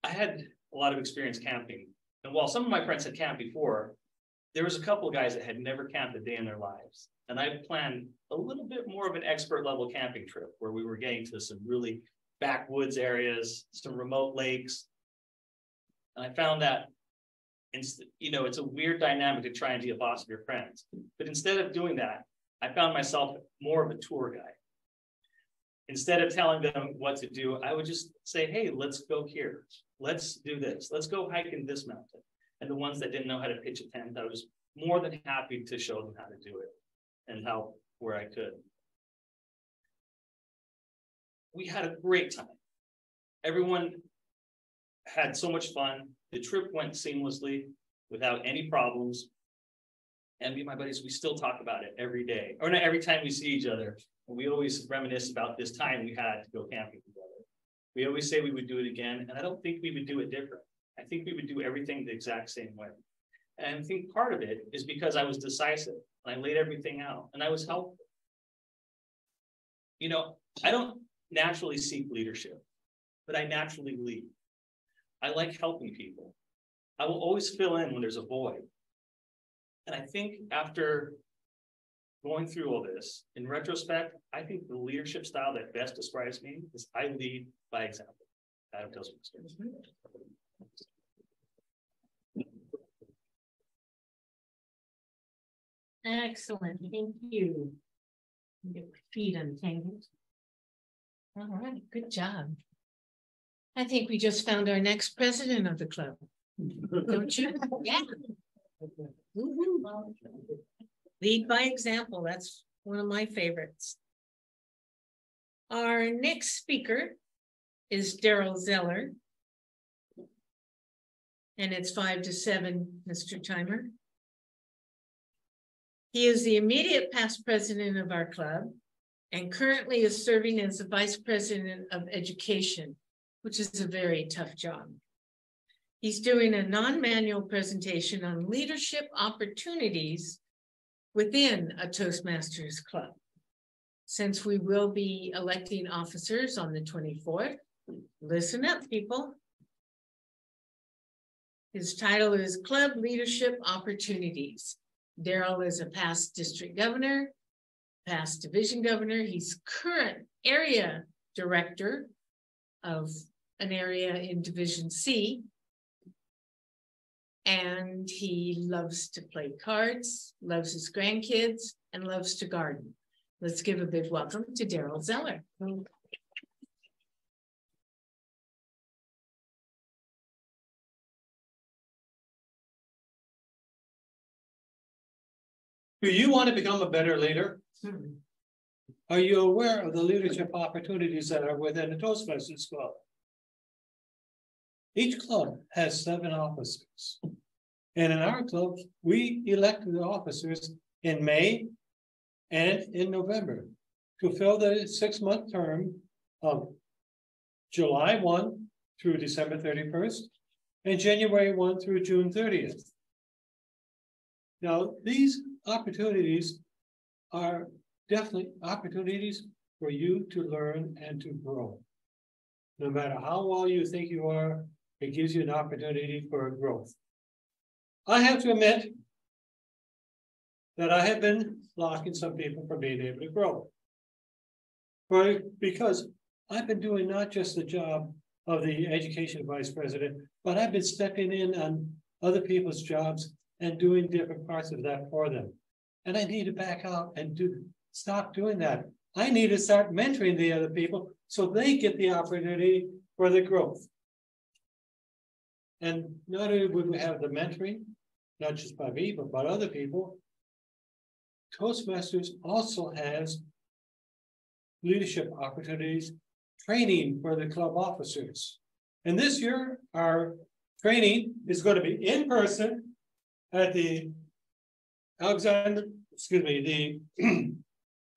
I had a lot of experience camping. And while some of my friends had camped before, there was a couple of guys that had never camped a day in their lives. And I planned a little bit more of an expert level camping trip where we were getting to some really backwoods areas, some remote lakes. And I found that, it's a weird dynamic to try and be a boss of your friends. But instead of doing that, I found myself more of a tour guide. Instead of telling them what to do, I would just say, hey, let's go here. Let's do this. Let's go hike in this mountain. And the ones that didn't know how to pitch a tent, I was more than happy to show them how to do it and help where I could. We had a great time. Everyone had so much fun. The trip went seamlessly without any problems. And me and my buddies, we still talk about it every day, or not every time we see each other. And we always reminisce about this time we had to go camping together. We always say we would do it again, and I don't think we would do it different. I think we would do everything the exact same way. And I think part of it is because I was decisive, and I laid everything out, and I was helpful. I don't naturally seek leadership, but I naturally lead. I like helping people. I will always fill in when there's a void. And I think after going through all this, in retrospect, I think the leadership style that best describes me is I lead by example. Adam tells me. Excellent, thank you. Get my feet untangled. All right, good job. I think we just found our next president of the club. Don't you? Yeah. Woo-hoo. Lead by example, that's one of my favorites. Our next speaker is Daryl Zeller. And it's 5 to 7, Mr. Timer. He is the immediate past president of our club and currently is serving as the vice president of education, which is a very tough job. He's doing a non-manual presentation on leadership opportunities within a Toastmasters club. Since we will be electing officers on the 24th, listen up, people. His title is Club Leadership Opportunities. Daryl is a past district governor, past division governor. He's current area director of an area in Division C. And he loves to play cards, loves his grandkids, and loves to garden. Let's give a big welcome to Daryl Zeller. Do you want to become a better leader? Are you aware of the leadership opportunities that are within the Toastmasters Club? Each club has 7 officers. And in our club, we elect the officers in May and in November to fill the 6-month term of July 1 through December 31st and January 1 through June 30th. Now, these opportunities are definitely opportunities for you to learn and to grow. No matter how well you think you are, it gives you an opportunity for growth. I have to admit that I have been blocking some people from being able to grow. Because I've been doing not just the job of the education vice president, but I've been stepping in on other people's jobs and doing different parts of that for them. And I need to back out and stop doing that. I need to start mentoring the other people so they get the opportunity for the growth. And not only would we have the mentoring, not just by me, but by other people, Toastmasters also has leadership opportunities, training for the club officers. And this year, our training is going to be in person at the Alexander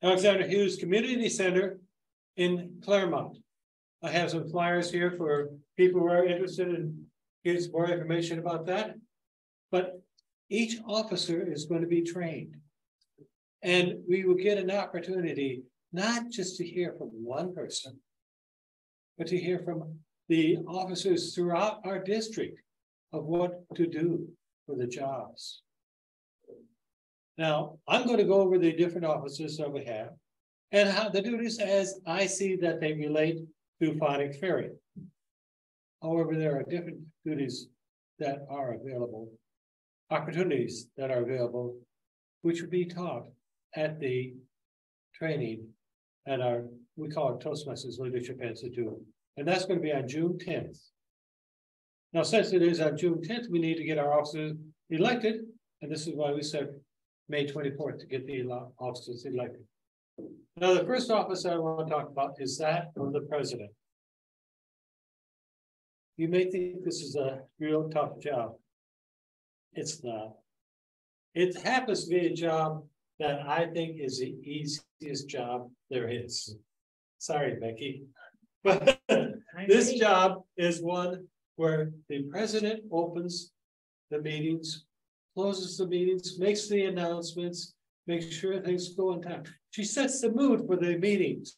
Hughes Community Center in Claremont. I have some flyers here for people who are interested in getting more information about that. But each officer is going to be trained. And we will get an opportunity not just to hear from one person, but to hear from the officers throughout our district of what to do for the jobs. Now, I'm going to go over the different offices that we have and how the duties as I see that they relate to phonics fairy. However, there are different duties that are available, opportunities that are available, which will be taught at the training at our, we call it Toastmasters Leadership Institute. And that's going to be on June 10th. Now, since it is on June 10th, we need to get our officers elected. And this is why we said May 24th to get the officers elected. Now, the first office I want to talk about is that of the president. You may think this is a real tough job. It's not. It happens to be a job that I think is the easiest job there is. Sorry, Becky. But this job is one where the president opens the meetings, closes the meetings, makes the announcements, makes sure things go on time. She sets the mood for the meetings.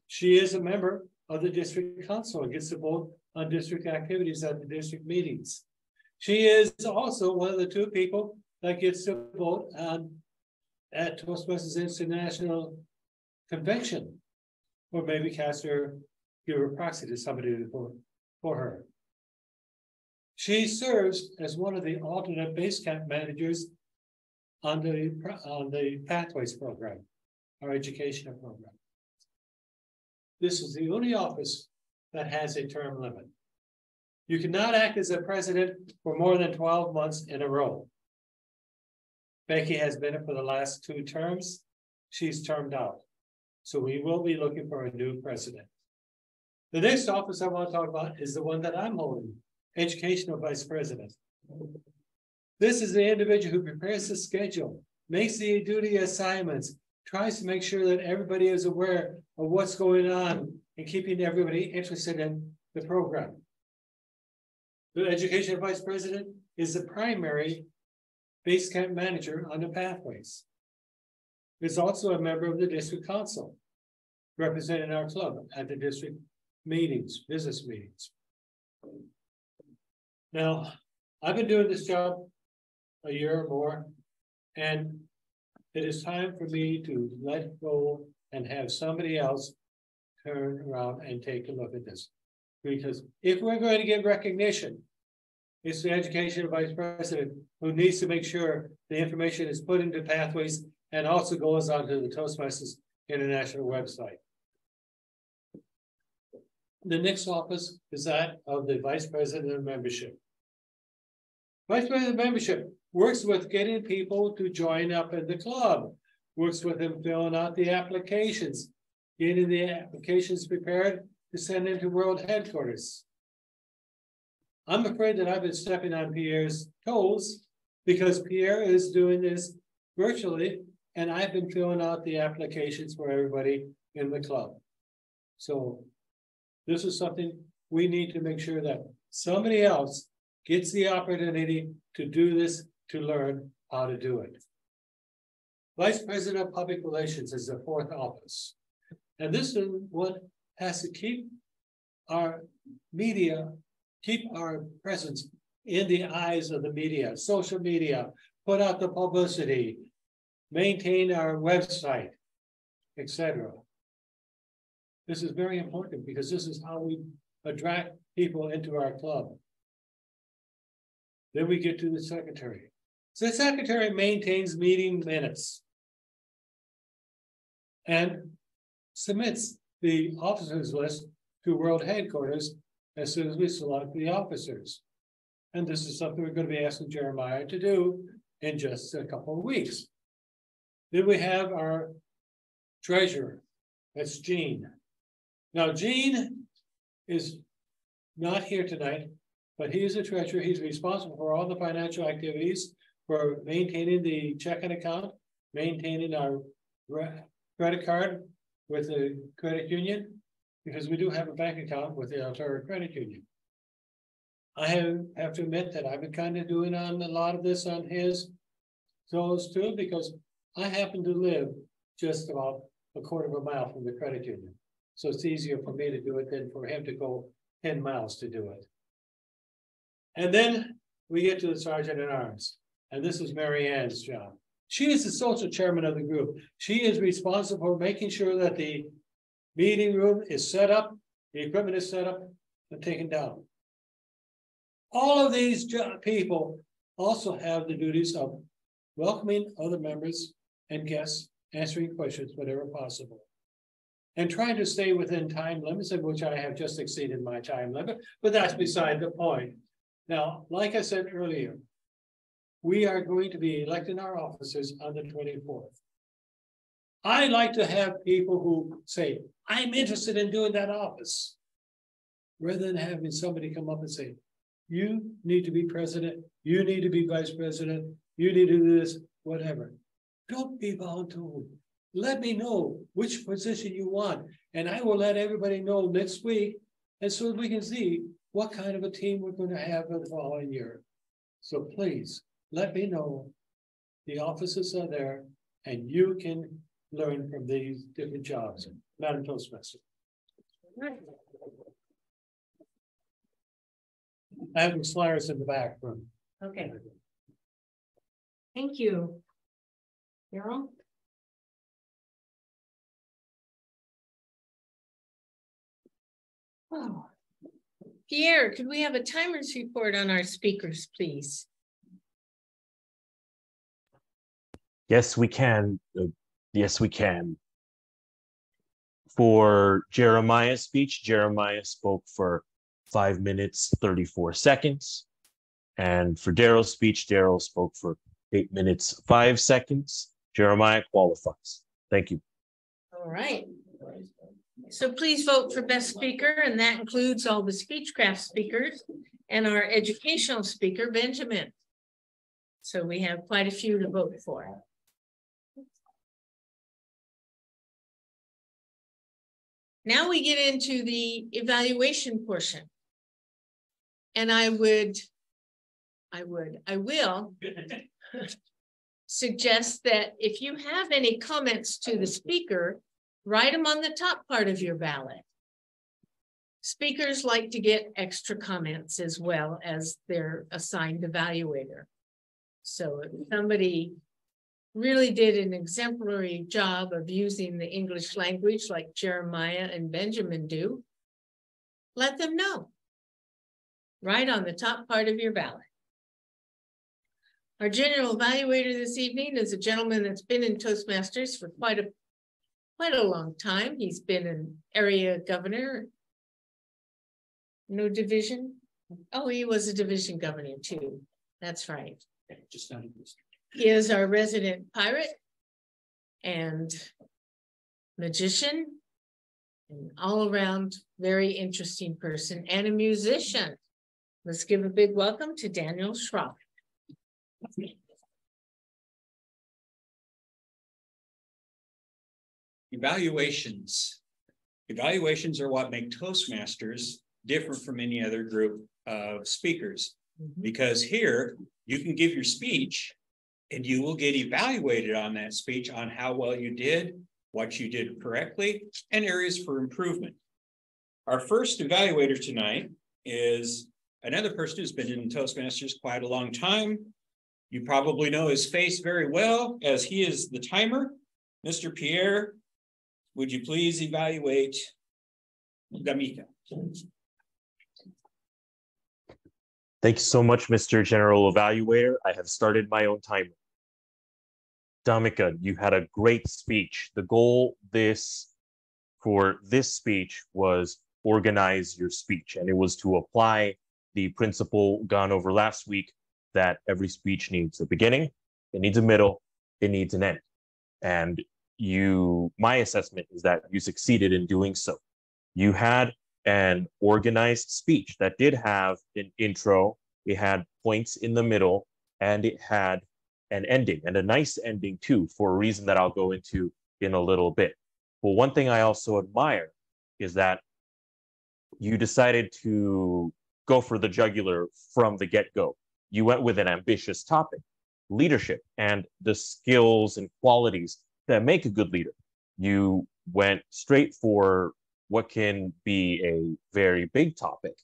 She is a member of the district council and gets to vote on district activities at the district meetings. She is also one of the two people that gets to vote on at Toastmasters International Convention, or maybe cast her, give her proxy to somebody to vote for her. She serves as one of the alternate base camp managers on the Pathways program, our educational program. This is the only office that has a term limit. You cannot act as a president for more than 12 months in a row. Becky has been it for the last 2 terms. She's termed out. So we will be looking for a new president. The next office I want to talk about is the one that I'm holding, Educational Vice President. This is the individual who prepares the schedule, makes the duty assignments, tries to make sure that everybody is aware of what's going on and keeping everybody interested in the program. The Education Vice President is the primary base camp manager on the Pathways. He's also a member of the district council, representing our club at the district meetings, business meetings. Now, I've been doing this job a year or more, and it is time for me to let go and have somebody else turn around and take a look at this. Because if we're going to get recognition, it's the Education Vice President who needs to make sure the information is put into Pathways and also goes onto the Toastmasters International website. The next office is that of the Vice President of Membership. Vice President of Membership works with getting people to join up in the club, works with them filling out the applications, getting the applications prepared to send into World Headquarters. I'm afraid that I've been stepping on Pierre's toes because Pierre is doing this virtually, and I've been filling out the applications for everybody in the club. So this is something we need to make sure that somebody else gets the opportunity to do this, to learn how to do it. Vice President of Public Relations is the 4th office. And this is what has to keep our media, keep our presence in the eyes of the media, social media, put out the publicity, maintain our website, etc. This is very important because this is how we attract people into our club. Then we get to the secretary. So the secretary maintains meeting minutes and submits the officers list to World Headquarters as soon as we select the officers. And this is something we're going to be asking Jeremiah to do in just a couple of weeks. Then we have our treasurer. That's Gene. Now, Gene is not here tonight, but he is a treasurer. He's responsible for all the financial activities, for maintaining the checking account, maintaining our credit card with the credit union, because we do have a bank account with the Ontario Credit Union. I have to admit that I've been kind of doing on a lot of this on his toes too, because I happen to live just about a quarter of a mile from the credit union. So it's easier for me to do it than for him to go 10 miles to do it. And then we get to the Sergeant at Arms, and this is Mary Ann's job. She is the social chairman of the group. She is responsible for making sure that the meeting room is set up, the equipment is set up and taken down. All of these people also have the duties of welcoming other members and guests, answering questions whenever possible, and trying to stay within time limits, of which I have just exceeded my time limit, but that's beside the point. Now, like I said earlier, we are going to be electing our officers on the 24th. I like to have people who say, I'm interested in doing that office, rather than having somebody come up and say, you need to be president, you need to be vice president, you need to do this, whatever. Don't be voluntold. Let me know which position you want, and I will let everybody know next week, and so we can see what kind of a team we're going to have the following year. So please, let me know. The offices are there, and you can learn from these different jobs. Madam Toastmaster. I have some flyers in the back room. Okay. Thank you. Daryl? Oh. Pierre, could we have a timer's report on our speakers, please? Yes, we can. Yes, we can. For Jeremiah's speech, Jeremiah spoke for 5 minutes, 34 seconds. And for Daryl's speech, Daryl spoke for 8 minutes, 5 seconds. Jeremiah qualifies. Thank you. All right. So please vote for best speaker, and that includes all the Speechcraft speakers and our educational speaker, Benjamin. So we have quite a few to vote for. Now we get into the evaluation portion. And I will suggest that if you have any comments to the speaker, write them on the top part of your ballot. Speakers like to get extra comments as well as their assigned evaluator. So if somebody really did an exemplary job of using the English language like Jeremiah and Benjamin do, let them know. Right on the top part of your ballot. Our general evaluator this evening is a gentleman that's been in Toastmasters for quite a long time. He's been an area governor. No division. Oh, he was a division governor too. That's right. Just not he is our resident pirate and magician, an all-around very interesting person and a musician. Let's give a big welcome to Daniel Schrock. Evaluations. Evaluations are what make Toastmasters different from any other group of speakers. Because here you can give your speech and you will get evaluated on that speech on how well you did, what you did correctly, and areas for improvement. Our first evaluator tonight is another person who's been in Toastmasters quite a long time. You probably know his face very well as he is the timer. Mr. Pierre, would you please evaluate Gamika? Thank you so much, Mr. General Evaluator. I have started my own timer. Damika, you had a great speech. The goal for this speech was organize your speech, and it was to apply the principle gone over last week that every speech needs a beginning, it needs a middle, it needs an end. And my assessment is that you succeeded in doing so. You had an organized speech that did have an intro, it had points in the middle, and it had an ending, and a nice ending too, for a reason that I'll go into in a little bit. But one thing I also admire is that you decided to go for the jugular from the get-go. You went with an ambitious topic, leadership, and the skills and qualities that make a good leader. You went straight for what can be a very big topic,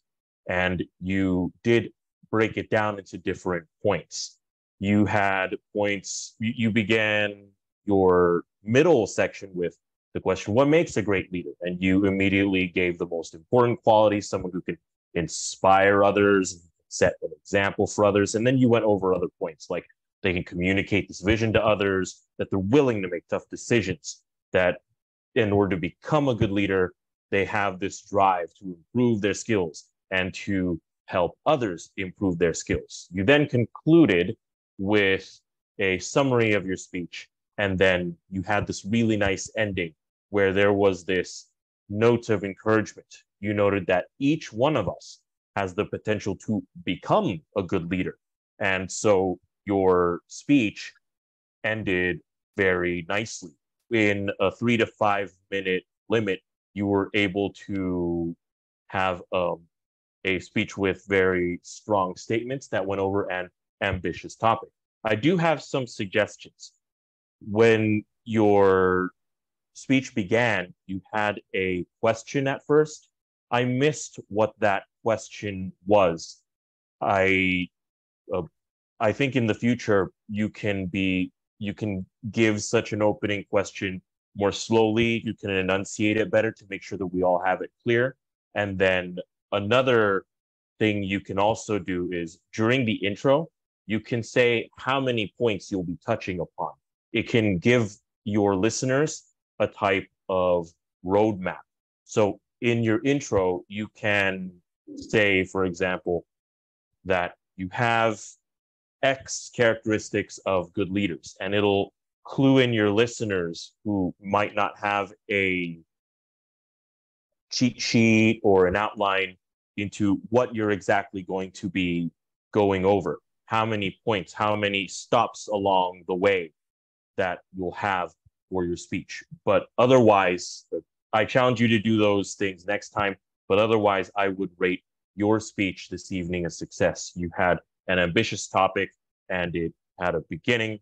and you did break it down into different points. You had points, you began your middle section with the question, what makes a great leader? And you immediately gave the most important qualities, someone who can inspire others, set an example for others. And then you went over other points, like they can communicate this vision to others, that they're willing to make tough decisions, that in order to become a good leader, they have this drive to improve their skills and to help others improve their skills. You then concluded with a summary of your speech, and then you had this really nice ending where there was this note of encouragement. You noted that each one of us has the potential to become a good leader. And so your speech ended very nicely. In a 3 to 5 minute limit, you were able to have a speech with very strong statements that went over an ambitious topic. I do have some suggestions. When your speech began, you had a question at first. I missed what that question was. I think in the future you can give such an opening question more slowly. You can enunciate it better to make sure that we all have it clear. And then another thing you can also do is during the intro, you can say how many points you'll be touching upon. It can give your listeners a type of roadmap. So in your intro, you can say, for example, that you have X characteristics of good leaders, and it'll clue in your listeners who might not have a cheat sheet or an outline into what you're exactly going to be going over, how many points, how many stops along the way that you'll have for your speech. But otherwise, I challenge you to do those things next time. But otherwise, I would rate your speech this evening a success. You had an ambitious topic and it had a beginning,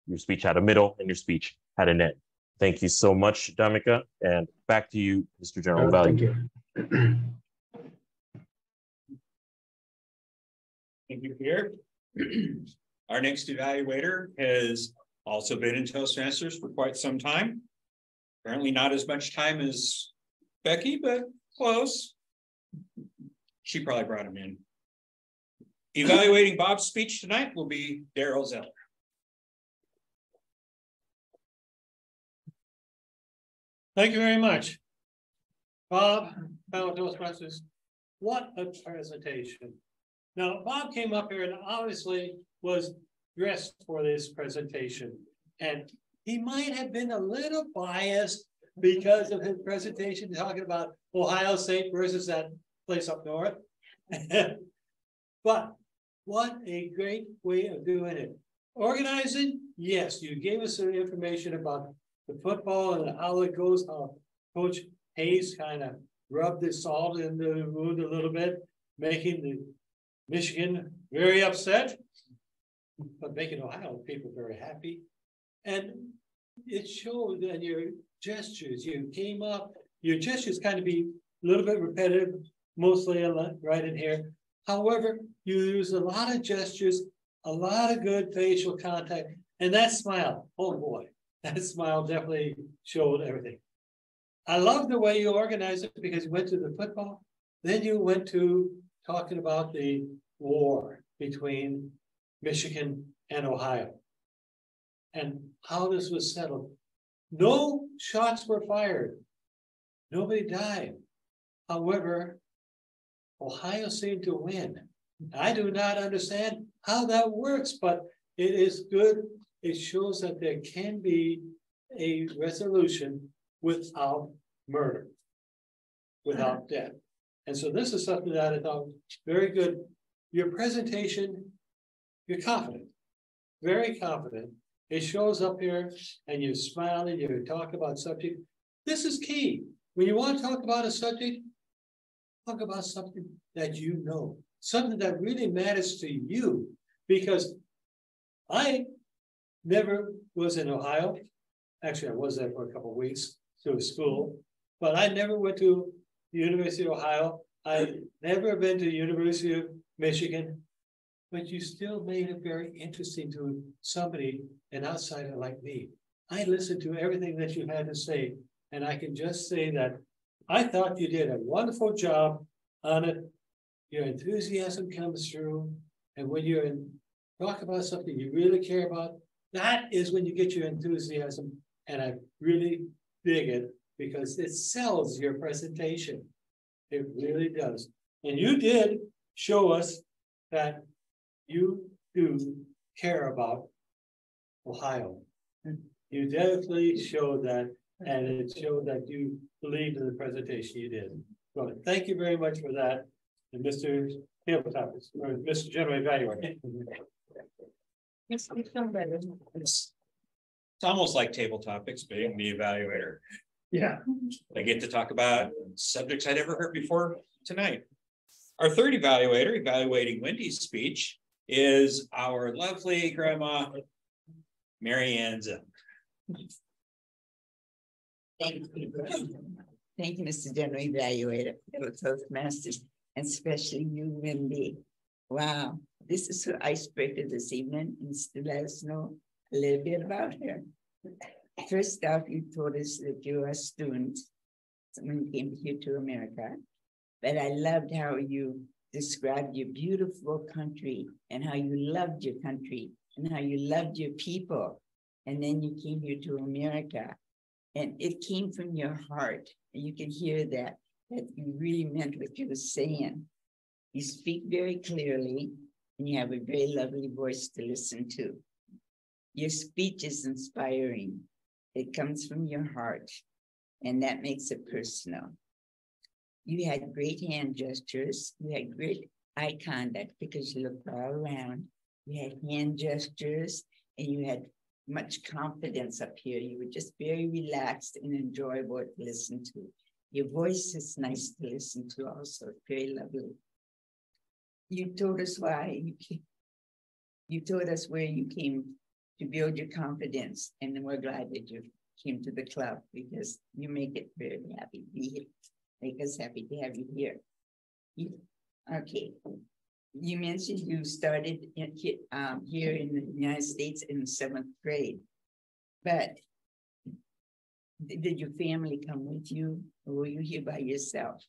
your speech had a middle, and your speech had an end. Thank you so much, Damika. And back to you, Mr. General Value. Thank you. Thank you, Pierre. Our next evaluator has also been in Toastmasters for quite some time. Apparently not as much time as Becky, but close. She probably brought him in. Evaluating Bob's speech tonight will be Daryl Zeller. Thank you very much. Bob, fellow Toastmasters, what a presentation. Now, Bob came up here and obviously was dressed for this presentation. And he might have been a little biased because of his presentation talking about Ohio State versus that place up north. But what a great way of doing it. Organizing, yes, you gave us some information about the football and how it goes, how Coach Hayes kind of rubbed the salt in the wound a little bit, making the Michigan very upset, but making Ohio people very happy. And it showed that your gestures, you came up, your gestures kind of be a little bit repetitive, mostly right in here. However, you use a lot of gestures, a lot of good facial contact, and that smile, oh boy, that smile definitely showed everything. I love the way you organized it because you went to the football, then you went to talking about the war between Michigan and Ohio and how this was settled. No shots were fired. Nobody died. However, Ohio seemed to win. I do not understand how that works, but it is good. It shows that there can be a resolution without murder, without death. And so this is something that I thought very good. Your presentation, you're confident, very confident. It shows up here and you're smiling, you talk about subject. This is key. When you want to talk about a subject, talk about something that you know, something that really matters to you. Because I never was in Ohio. Actually, I was there for a couple of weeks through school, but I never went to the University of Ohio. I never been to the University of Michigan, but you still made it very interesting to somebody, an outsider like me. I listened to everything that you had to say, and I can just say that I thought you did a wonderful job on it. Your enthusiasm comes through, and when you're talk about something you really care about, that is when you get your enthusiasm, and I really dig it because it sells your presentation. It really does. And you did show us that you do care about Ohio. You definitely showed that, and it showed that you believed in the presentation you did. So thank you very much for that. And Mr. Tabletop, or Mr. General Evaluator. It's almost like table topics being the evaluator. Yeah. I get to talk about subjects I never heard before tonight. Our third evaluator, evaluating Wendy's speech, is our lovely grandma, Mary Ann Zim. Thank you. Thank you, Mr. General Evaluator, fellow Toastmasters, and especially you, Wendy. Wow, this is her icebreaker this evening, and to let us know a little bit about her. First off, you told us that you're a student when you came here to America, but I loved how you described your beautiful country and how you loved your country and how you loved your people. And then you came here to America, and it came from your heart. And you can hear that you really meant what you were saying. You speak very clearly, and you have a very lovely voice to listen to. Your speech is inspiring. It comes from your heart, and that makes it personal. You had great hand gestures. You had great eye contact because you looked all around. You had hand gestures, and you had much confidence up here. You were just very relaxed and enjoyable to listen to. Your voice is nice to listen to also, very lovely. You told us why you came. You told us where you came to build your confidence, and we're glad that you came to the club because you make it very happy to be here. Make us happy to have you here. Okay. You mentioned you started here in the United States in the 7th grade, but did your family come with you, or were you here by yourself?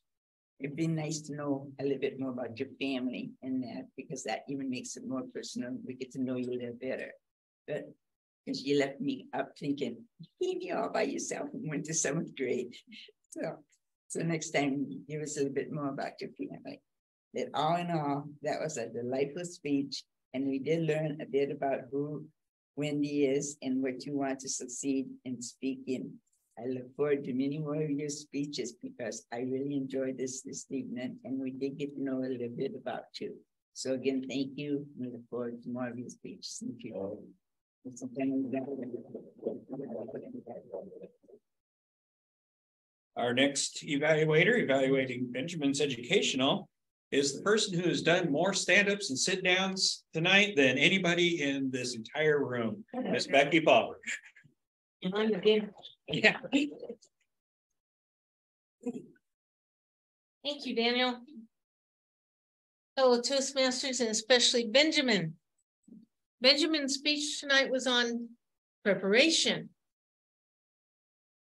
It'd be nice to know a little bit more about your family and that, because that even makes it more personal. We get to know you a little better. But because you left me up thinking, you came here all by yourself and went to 7th grade. So next time, give us a little bit more about your family. That all in all, that was a delightful speech. And we did learn a bit about who Wendy is and what you want to succeed in speaking. I look forward to many more of your speeches because I really enjoyed this evening, and we did get to know a little bit about you. So again, thank you. We look forward to more of your speeches in the future. Our next evaluator, evaluating Benjamin's educational, is the person who has done more stand-ups and sit-downs tonight than anybody in this entire room, Miss Becky Palmer. And I'm again. Yeah. Thank you, Daniel. Fellow Toastmasters, and especially Benjamin. Benjamin's speech tonight was on preparation.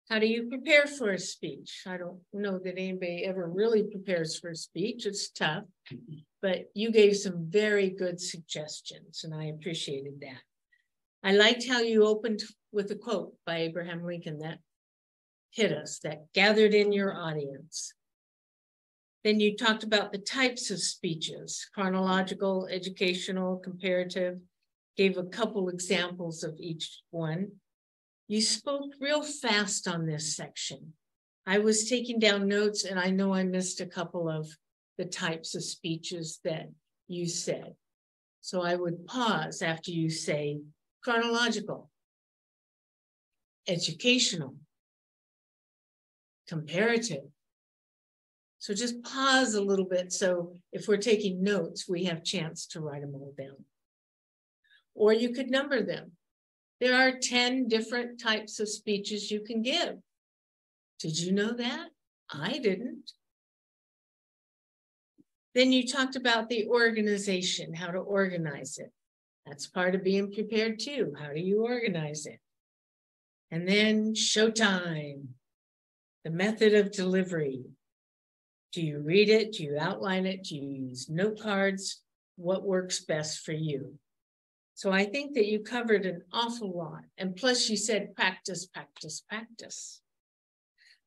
How do you prepare for a speech? I don't know that anybody ever really prepares for a speech. It's tough, but you gave some very good suggestions, and I appreciated that. I liked how you opened with a quote by Abraham Lincoln that hit us, that gathered in your audience. Then you talked about the types of speeches, chronological, educational, comparative, gave a couple examples of each one. You spoke real fast on this section. I was taking down notes and I know I missed a couple of the types of speeches that you said. So I would pause after you say chronological, educational, comparative. So just pause a little bit. So if we're taking notes, we have a chance to write them all down. Or you could number them. There are 10 different types of speeches you can give. Did you know that? I didn't. Then you talked about the organization, how to organize it. That's part of being prepared too. How do you organize it? And then showtime, the method of delivery. Do you read it? Do you outline it? Do you use note cards? What works best for you? So I think that you covered an awful lot. And plus you said practice, practice, practice.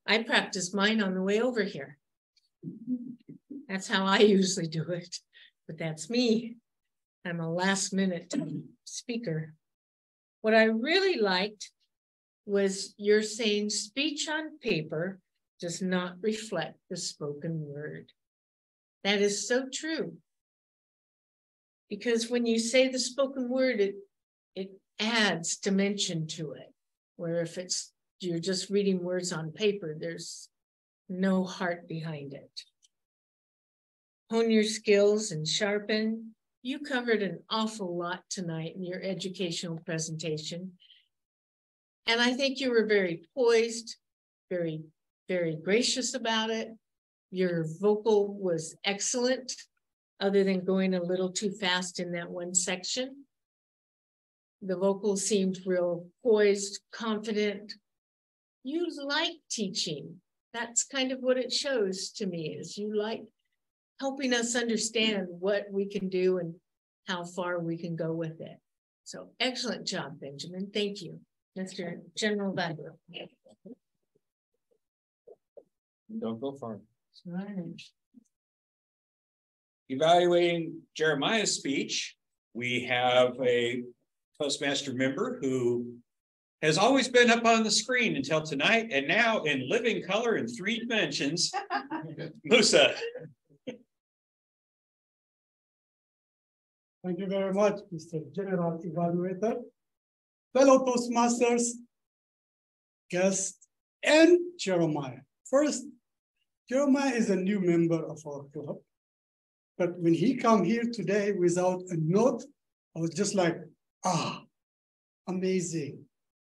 I practice mine on the way over here. That's how I usually do it, but that's me. I'm a last minute speaker. What I really liked was you're saying speech on paper does not reflect the spoken word. That is so true. Because when you say the spoken word, it adds dimension to it. Where if you're just reading words on paper, there's no heart behind it. Hone your skills and sharpen. You covered an awful lot tonight in your educational presentation. And I think you were very poised, very, very gracious about it. Your vocal was excellent, other than going a little too fast in that one section. The vocal seemed real poised, confident. You like teaching. That's kind of what it shows to me, is you like helping us understand what we can do and how far we can go with it. So excellent job, Benjamin. Thank you, Mr. General Badger. Don't go far. Evaluating Jeremiah's speech, we have a Toastmaster member who has always been up on the screen until tonight, and now in living color in 3 dimensions, Musa. Thank you very much, Mr. General Evaluator, fellow Toastmasters, guests, and Jeremiah. First, Jeremiah is a new member of our club, but when he came here today without a note, I was just like, amazing.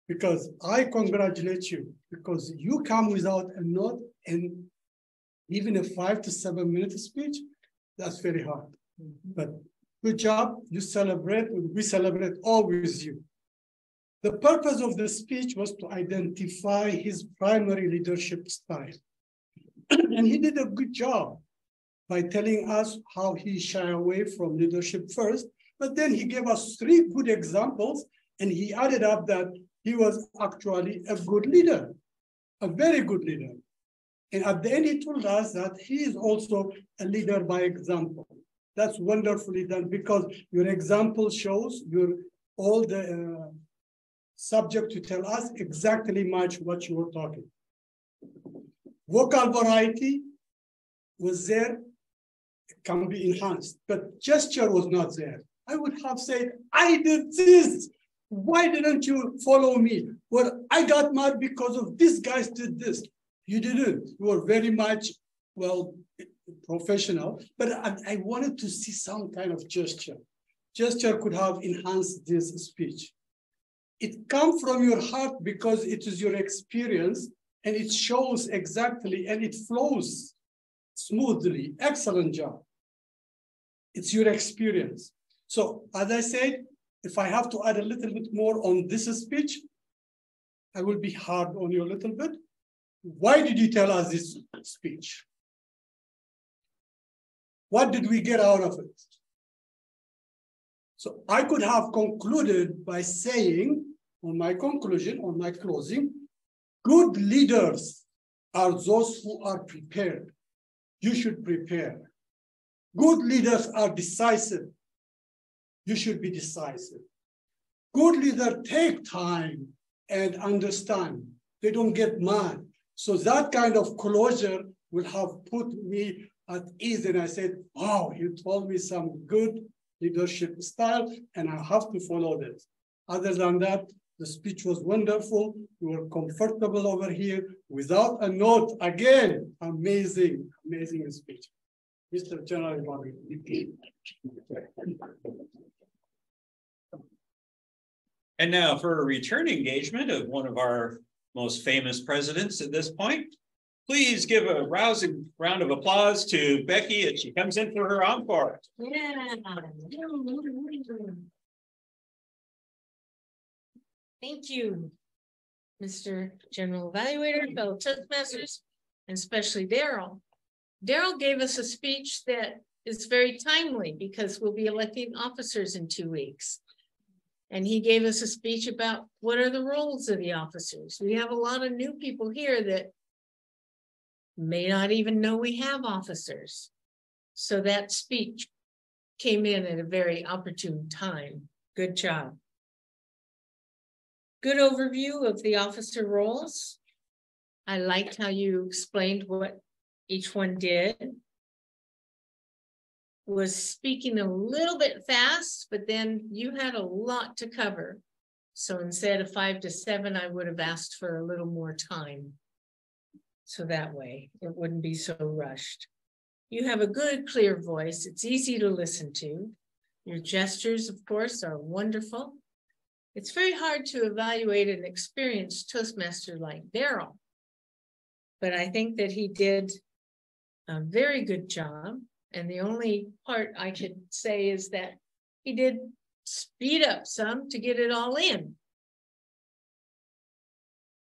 Because I congratulate you, because you come without a note, and even a 5 to 7 minute speech, that's very hard. But good job, you celebrate, we celebrate all with you. The purpose of the speech was to identify his primary leadership style. And he did a good job by telling us how he shied away from leadership first, but then he gave us 3 good examples, and he added up that he was actually a good leader, a very good leader. And at the end, he told us that he is also a leader by example. That's wonderfully done, because your example shows all the subject to tell us exactly much what you were talking. Vocal variety was there, it can be enhanced, but gesture was not there. I would have said, I did this. Why didn't you follow me? Well, I got mad because of these guys did this. You didn't. You were very much, well, professional, but I wanted to see some kind of gesture. Gesture could have enhanced this speech. It comes from your heart because it is your experience, and it shows exactly, and it flows smoothly. Excellent job. It's your experience. So as I said, if I have to add a little bit more on this speech, I will be hard on you a little bit. Why did you tell us this speech? What did we get out of it? So I could have concluded by saying, on my conclusion, on my closing, good leaders are those who are prepared. you should prepare. Good leaders are decisive. You should be decisive. Good leaders take time and understand. They don't get mad. So that kind of closure will have put me at ease. And I said, wow, you told me some good leadership style, and I have to follow this. Other than that, the speech was wonderful. You were comfortable over here without a note. Again, amazing, amazing speech. Mr. General Bobby. And now for a return engagement of one of our most famous presidents at this point, please give a rousing round of applause to Becky as she comes in for her encore. Yeah. Thank you, Mr. General Evaluator, fellow Toastmasters, and especially Daryl. Daryl gave us a speech that is very timely because we'll be electing officers in 2 weeks. And he gave us a speech about what are the roles of the officers. We have a lot of new people here that may not even know we have officers. So that speech came in at a very opportune time. Good job. Good overview of the officer roles. I liked how you explained what each one did. Was speaking a little bit fast, but then you had a lot to cover. So instead of 5 to 7, I would have asked for a little more time. So that way it wouldn't be so rushed. You have a good, clear voice. It's easy to listen to. Your gestures, of course, are wonderful. It's very hard to evaluate an experienced Toastmaster like Daryl, but I think that he did a very good job. And the only part I could say is that he did speed up some to get it all in.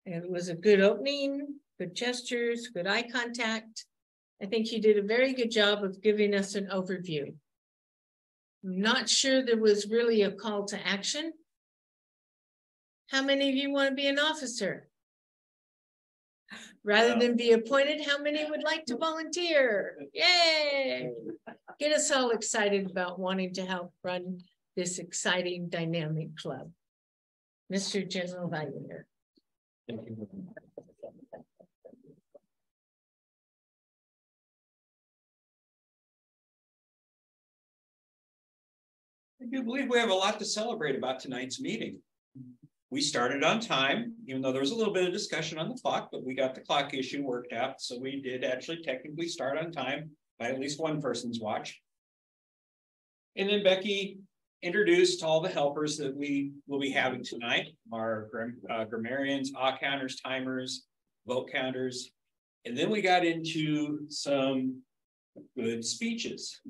And it was a good opening, good gestures, good eye contact. I think you did a very good job of giving us an overview. I'm not sure there was really a call to action. How many of you want to be an officer? Rather than be appointed, how many would like to volunteer? Yay! Get us all excited about wanting to help run this exciting, dynamic club. Mr. General Evaluator. Thank you. I do believe we have a lot to celebrate about tonight's meeting. We started on time, even though there was a little bit of discussion on the clock, but we got the clock issue worked out. So we did actually technically start on time by at least one person's watch. And then Becky introduced all the helpers that we will be having tonight, our grammarians, counters, timers, vote counters. And then we got into some good speeches.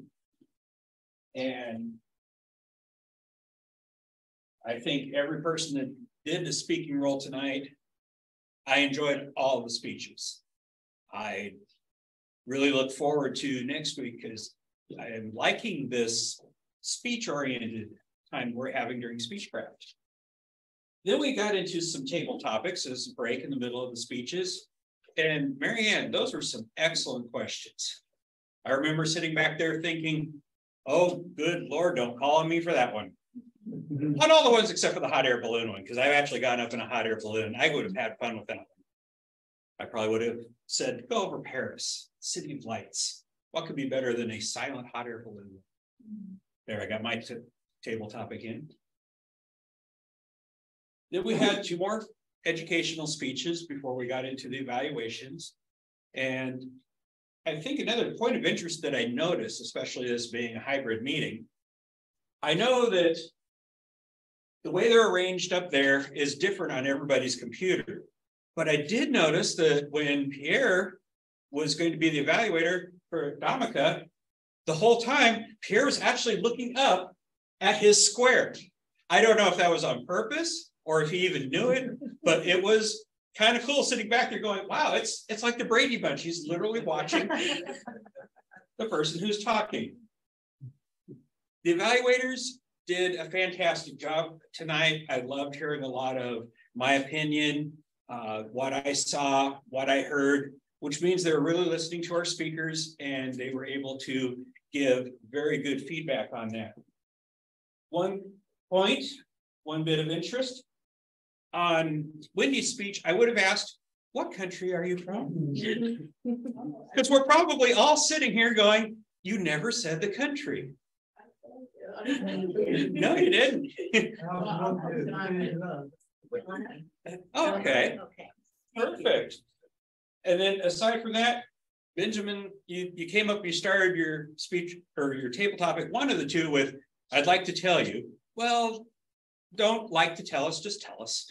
And I think every person that did the speaking role tonight, I enjoyed all the speeches. I really look forward to next week because I am liking this speech-oriented time we're having during Speechcraft. Then we got into some table topics as a break in the middle of the speeches. And Marianne, those were some excellent questions. I remember sitting back there thinking, oh, good Lord, don't call on me for that one. On all the ones except for the hot air balloon one, because I've actually gotten up in a hot air balloon. I would have had fun with that one. I probably would have said, go over Paris, City of Lights. What could be better than a silent hot air balloon? There, I got my table topic in. Then we had 2 more educational speeches before we got into the evaluations. And I think another point of interest that I noticed, especially this being a hybrid meeting, I know that the way they're arranged up there is different on everybody's computer. But I did notice that when Pierre was going to be the evaluator for Dhamaka, the whole time, Pierre was actually looking up at his square. I don't know if that was on purpose or if he even knew it, but it was kind of cool sitting back there going, wow, it's like the Brady Bunch. He's literally watching the person who's talking. The evaluators did a fantastic job tonight. I loved hearing a lot of my opinion, what I saw, what I heard. which means they're really listening to our speakers and they were able to give very good feedback on that. One bit of interest on Wendy's speech, I would have asked, what country are you from? Because we're probably all sitting here going, you never said the country. No, you didn't. Okay, perfect. And then aside from that, Benjamin, you came up, you started your speech or your table topic, one of the two with, I'd like to tell you. Well, don't like to tell us, just tell us.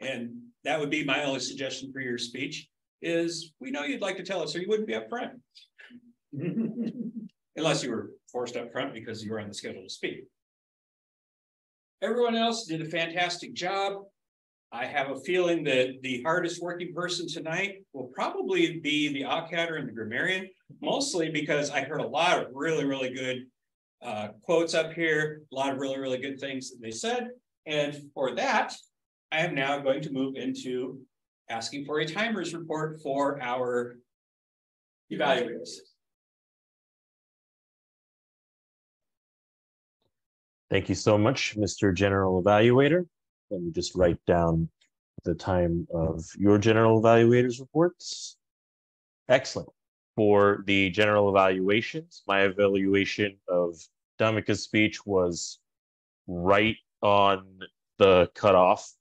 And that would be my only suggestion for your speech is, we know you'd like to tell us or you wouldn't be up front. Unless you were forced up front because you were on the schedule to speak. Everyone else did a fantastic job. I have a feeling that the hardest working person tonight will probably be the Occatter and the grammarian, mostly because I heard a lot of really, really good quotes up here, a lot of really, really good things that they said. And for that, I am now going to move into asking for a timers report for our evaluators. Thank you so much, Mr. General Evaluator. Let me just write down the time of your General Evaluator's reports. Excellent. For the general evaluations, my evaluation of Damika's speech was right on the cutoff,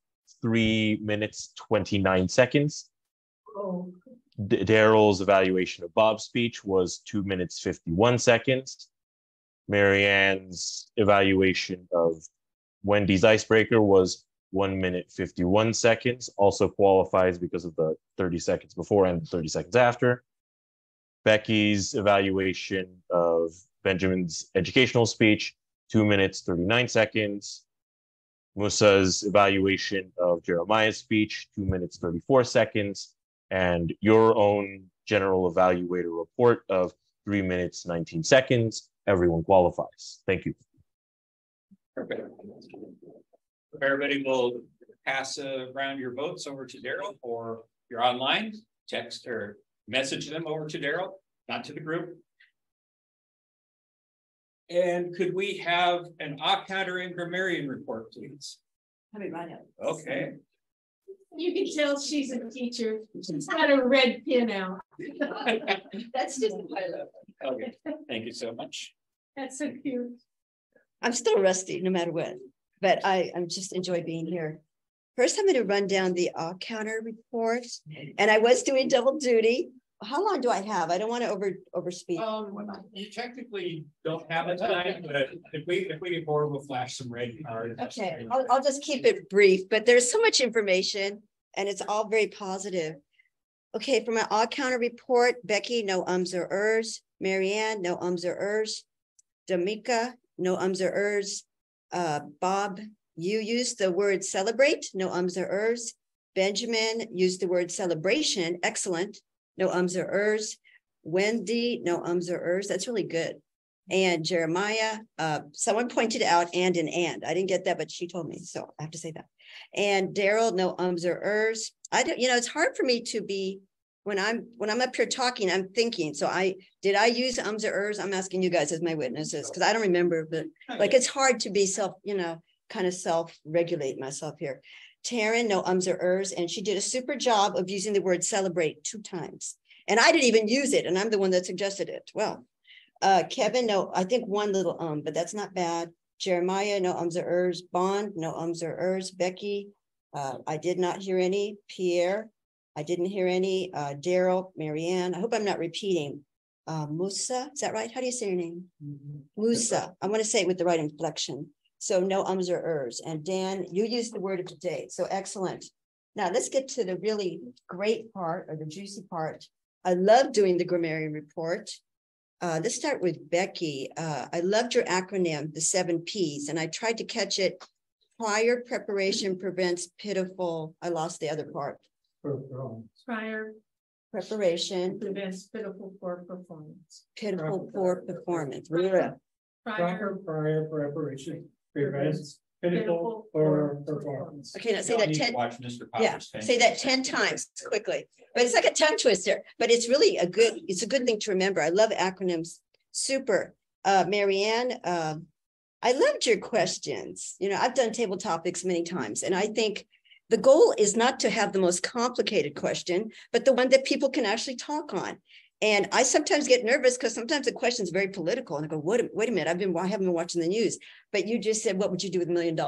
3 minutes, 29 seconds. Oh. Daryl's evaluation of Bob's speech was 2 minutes, 51 seconds. Marianne's evaluation of Wendy's icebreaker was 1 minute, 51 seconds, also qualifies because of the 30 seconds before and 30 seconds after. Becky's evaluation of Benjamin's educational speech, 2 minutes, 39 seconds. Musa's evaluation of Jeremiah's speech, 2 minutes, 34 seconds. And your own general evaluator report of 3 minutes, 19 seconds. Everyone qualifies. Thank you. Perfect. Everybody will pass around your votes over to Daryl, or if you're online, text or message them over to Daryl, not to the group. And could we have an Occatter and grammarian report, please? Have it right up. Okay. You can tell she's a teacher. She's got a red pin out. That's just a pilot. Okay, thank you so much. That's so cute. I'm still rusty no matter what, but I'm just enjoy being here. First, I'm going to run down the Occatter report, and I was doing double duty. How long do I have? I don't want to overspeak. You technically don't have a time, but if we get bored, we'll flash some red cards. Okay, I'll just keep it brief, but there's so much information and it's all very positive. Okay, for my Occatter report, Becky, no ums or ers. Marianne, no ums or ers. Damika, no ums or ers. Bob, you used the word celebrate, no ums or ers. Benjamin used the word celebration, excellent. No ums or ers. Wendy, no ums or ers. That's really good. And Jeremiah, someone pointed out and. I didn't get that, but she told me, so I have to say that. And Daryl, no ums or ers. I don't, it's hard for me to be when I'm up here talking, I'm thinking. So did I use ums or ers? I'm asking you guys as my witnesses because I don't remember, but like it's hard to be kind of self-regulate myself here. Taryn, no ums or ers, and she did a super job of using the word celebrate 2 times. And I didn't even use it, and I'm the one that suggested it. Well, Kevin, no, I think 1 little but that's not bad. Jeremiah, no ums or ers. Bond, no ums or ers. Becky, I did not hear any. Pierre, I didn't hear any. Daryl, Marianne, I hope I'm not repeating. Musa, is that right? How do you say your name? Musa, I want to say it with the right inflection. So no ums or ers. And Dan, you used the word of the day. So excellent. Now let's get to the really great part or the juicy part. I love doing the grammarian report. Let's start with Becky. I loved your acronym, the 7 Ps, and I tried to catch it. Prior preparation prevents pitiful. I lost the other part. Prior preparation prevents pitiful poor performance. Pitiful poor performance. Prior preparation prevents Pinnacle or performance. Okay, now say that 10. Watch Mr. Yeah, Popper's face. say that 10 times quickly. But it's like a tongue twister, but it's really a good thing to remember. I love acronyms. Super. Marianne, I loved your questions. You know, I've done table topics many times, and I think the goal is not to have the most complicated question, but the one that people can actually talk on. And I sometimes get nervous because sometimes the question is very political. And I go, wait a minute, I haven't been watching the news. But you just said, what would you do with $1 million?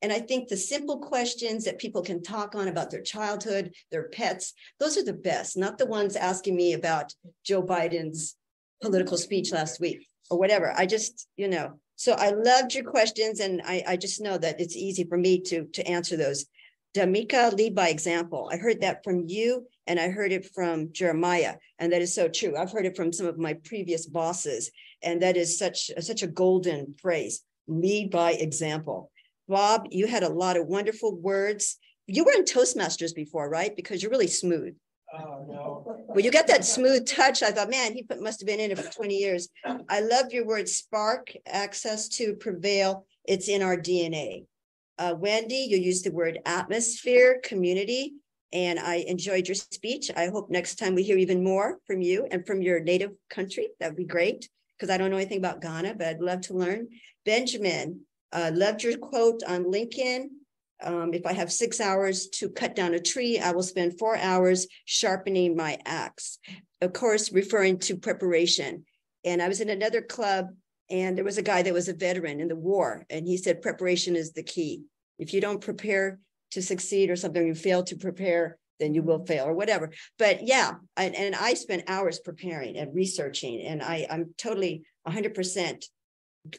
And I think the simple questions that people can talk on about their childhood, their pets, those are the best, not the ones asking me about Joe Biden's political speech last week or whatever. I just, you know, so I loved your questions. And I just know that it's easy for me to answer those. Damika, lead by example. I heard that from you, and I heard it from Jeremiah, and that is so true. I've heard it from some of my previous bosses, and that is such a golden phrase, lead by example. Bob, you had a lot of wonderful words. You were in Toastmasters before, right? Because you're really smooth. Oh, no. Well, you got that smooth touch. I thought, man, he must have been in it for 20 years. I love your word spark, access to prevail. It's in our DNA. Wendy, you used the word atmosphere, community, and I enjoyed your speech. I hope next time we hear even more from you and from your native country. That would be great, because I don't know anything about Ghana, but I'd love to learn. Benjamin, loved your quote on Lincoln. If I have 6 hours to cut down a tree, I will spend 4 hours sharpening my axe. Of course, referring to preparation. And I was in another club, and there was a guy that was a veteran in the war, and he said, preparation is the key. If you don't prepare to succeed or something, you fail to prepare, then you will fail or whatever. But yeah, and I spent hours preparing and researching, and I'm totally 100%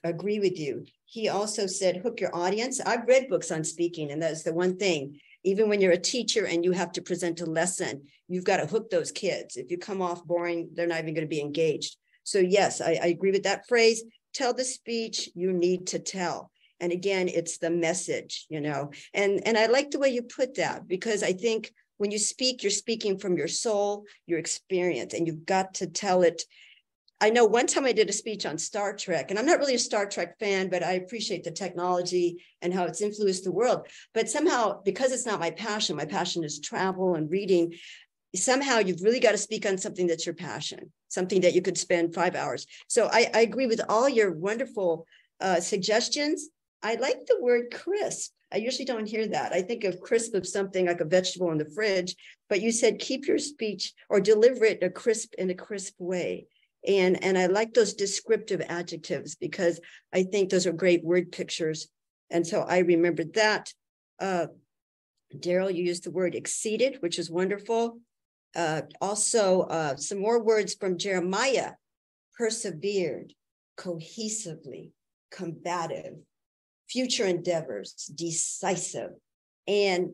agree with you. He also said, hook your audience. I've read books on speaking, and that's the one thing. Even when you're a teacher and you have to present a lesson, you've got to hook those kids. If you come off boring, they're not even going to be engaged. So yes, I agree with that phrase. Tell the speech you need to tell. And again, it's the message, you know, and I like the way you put that, because I think when you speak, you're speaking from your soul, your experience, and you've got to tell it. I know one time I did a speech on Star Trek, and I'm not really a Star Trek fan, but I appreciate the technology and how it's influenced the world. But somehow, because it's not my passion is travel and reading, somehow you've really got to speak on something that's your passion, something that you could spend 5 hours. So I agree with all your wonderful suggestions. I like the word crisp. I usually don't hear that. I think of crisp of something like a vegetable in the fridge, but you said keep your speech or deliver it in a crisp way. And I like those descriptive adjectives, because I think those are great word pictures. And so I remembered that. Daryl, you used the word exceeded, which is wonderful. Also, some more words from Jeremiah: persevered, cohesively, combative, future endeavors, decisive. And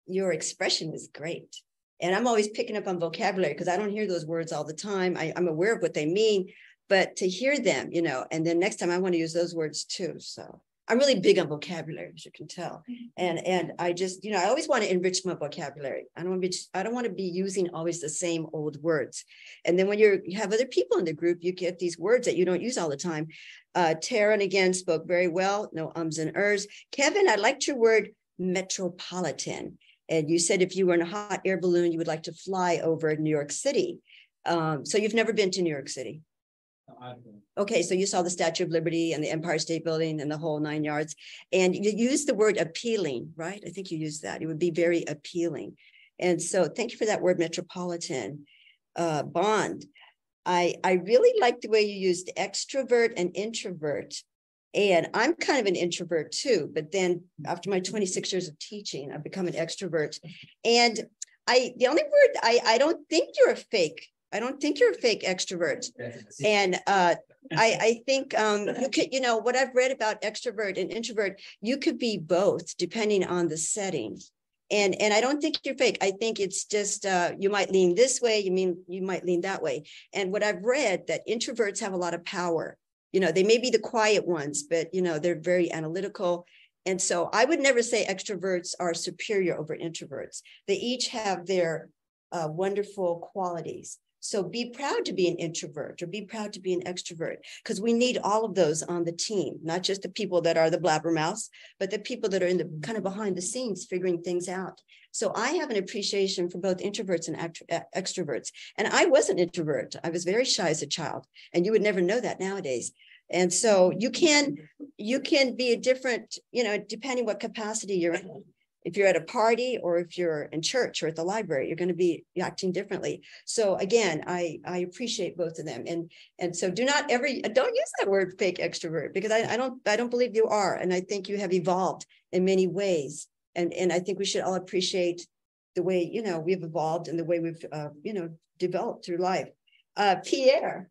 your expression is great. And I'm always picking up on vocabulary, because I don't hear those words all the time. I'm aware of what they mean, but to hear them, you know, and then next time I want to use those words too. So I'm really big on vocabulary, as you can tell. And I just, you know, I always want to enrich my vocabulary. I don't want to be using always the same old words. And then when you have other people in the group, you get these words that you don't use all the time. Taryn again spoke very well, no ums and ers. Kevin, I liked your word metropolitan. And you said if you were in a hot air balloon, you would like to fly over New York City. So you've never been to New York City? Okay, so you saw the Statue of Liberty and the Empire State Building and the whole 9 yards. And you used the word appealing, right? I think you used that. It would be very appealing. And so thank you for that word metropolitan. Bond, I really like the way you used extrovert and introvert. And I'm kind of an introvert too, but then after my 26 years of teaching, I've become an extrovert. And the only word, I don't think you're a fake. I don't think you're a fake extrovert. And I think you could, you know, what I've read about extrovert and introvert, you could be both depending on the setting. And I don't think you're fake. I think it's just, you might lean this way, you might lean that way. And what I've read, that introverts have a lot of power. You know, they may be the quiet ones, but, you know, they're very analytical. And so I would never say extroverts are superior over introverts. They each have their wonderful qualities. So be proud to be an introvert or be proud to be an extrovert, because we need all of those on the team, not just the people that are the blabbermouths, but the people that are in the kind of behind the scenes figuring things out. So I have an appreciation for both introverts and extroverts. And I was an introvert. I was very shy as a child, and you would never know that nowadays. And so you can be a different, you know, depending what capacity you're in. If you're at a party or if you're in church or at the library, you're going to be acting differently. So again, I appreciate both of them. And so don't use that word fake extrovert, because I don't believe you are. And I think you have evolved in many ways. And I think we should all appreciate the way, you know, we've evolved and the way we've, you know, developed through life. Pierre,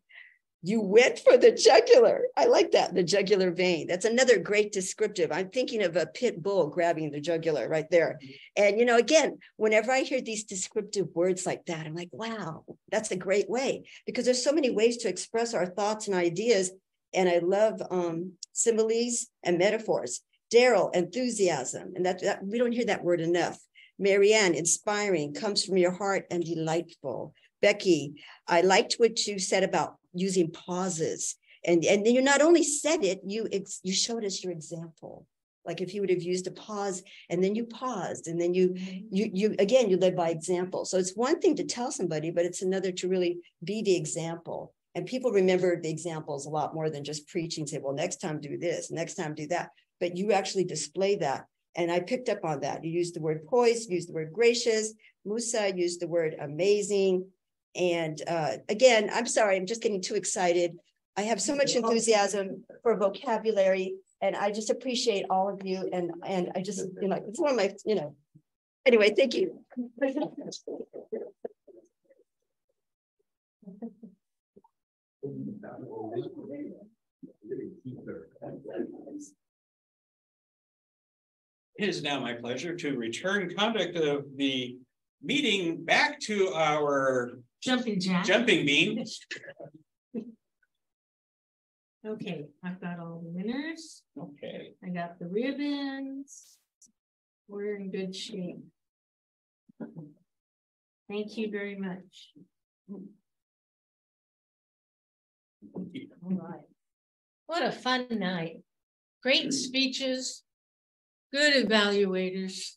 you went for the jugular. I like that, the jugular vein. That's another great descriptive. I'm thinking of a pit bull grabbing the jugular right there. And, you know, again, whenever I hear these descriptive words like that, I'm like, wow, that's a great way, because there's so many ways to express our thoughts and ideas. And I love similes and metaphors. Daryl, enthusiasm. And that we don't hear that word enough. Marianne, inspiring, comes from your heart and delightful. Becky, I liked what you said about using pauses. And then you not only said it, you showed us your example. Like if you would have used a pause and then you paused and then you led by example. So it's one thing to tell somebody, but it's another to really be the example. And people remember the examples a lot more than just preaching, say, well, next time do this, next time do that. But you actually display that. And I picked up on that. You used the word poised, used the word gracious. Musa used the word amazing. And again, I'm sorry, I'm just getting too excited. I have so much enthusiasm for vocabulary, and I just appreciate all of you. And I just, you know, it's one of my, you know, anyway, thank you. It is now my pleasure to return conduct of the meeting back to our jumping bean. Okay, I've got all the winners. Okay. I got the ribbons. We're in good shape. Thank you very much. All right. What a fun night. Great speeches, good evaluators.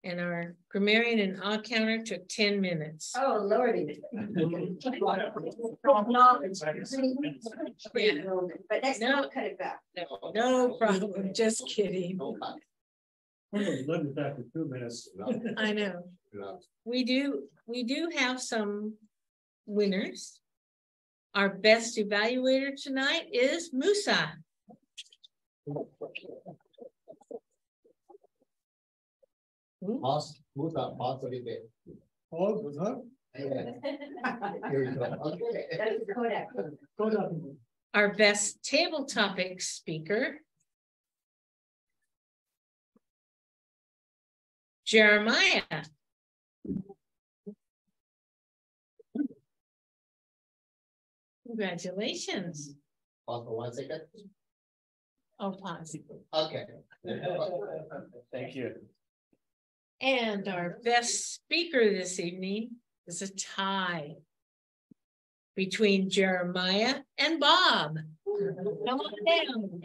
And our grammarian and odd counter took 10 minutes. Oh, Lordy. But next time I'll cut it back. No problem. Just kidding. After 2 minutes. I know. We do have some winners. Our best evaluator tonight is Musa. Our best table topic speaker, Jeremiah. Congratulations. Pause for 1 second. Oh, pause. Okay. Thank you. And our best speaker this evening is a tie between Jeremiah and Bob. Come on down.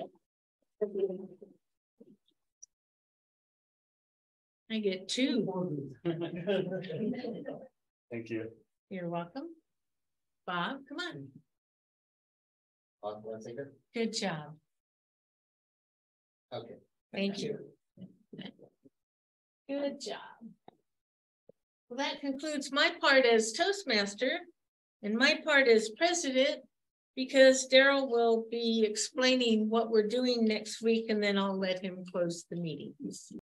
I get 2. Thank you. You're welcome. Bob, come on. Pause for 1 second. Good job. Okay. Thank you. Good job. Well, that concludes my part as Toastmaster and my part as president, because Daryl will be explaining what we're doing next week, and then I'll let him close the meeting.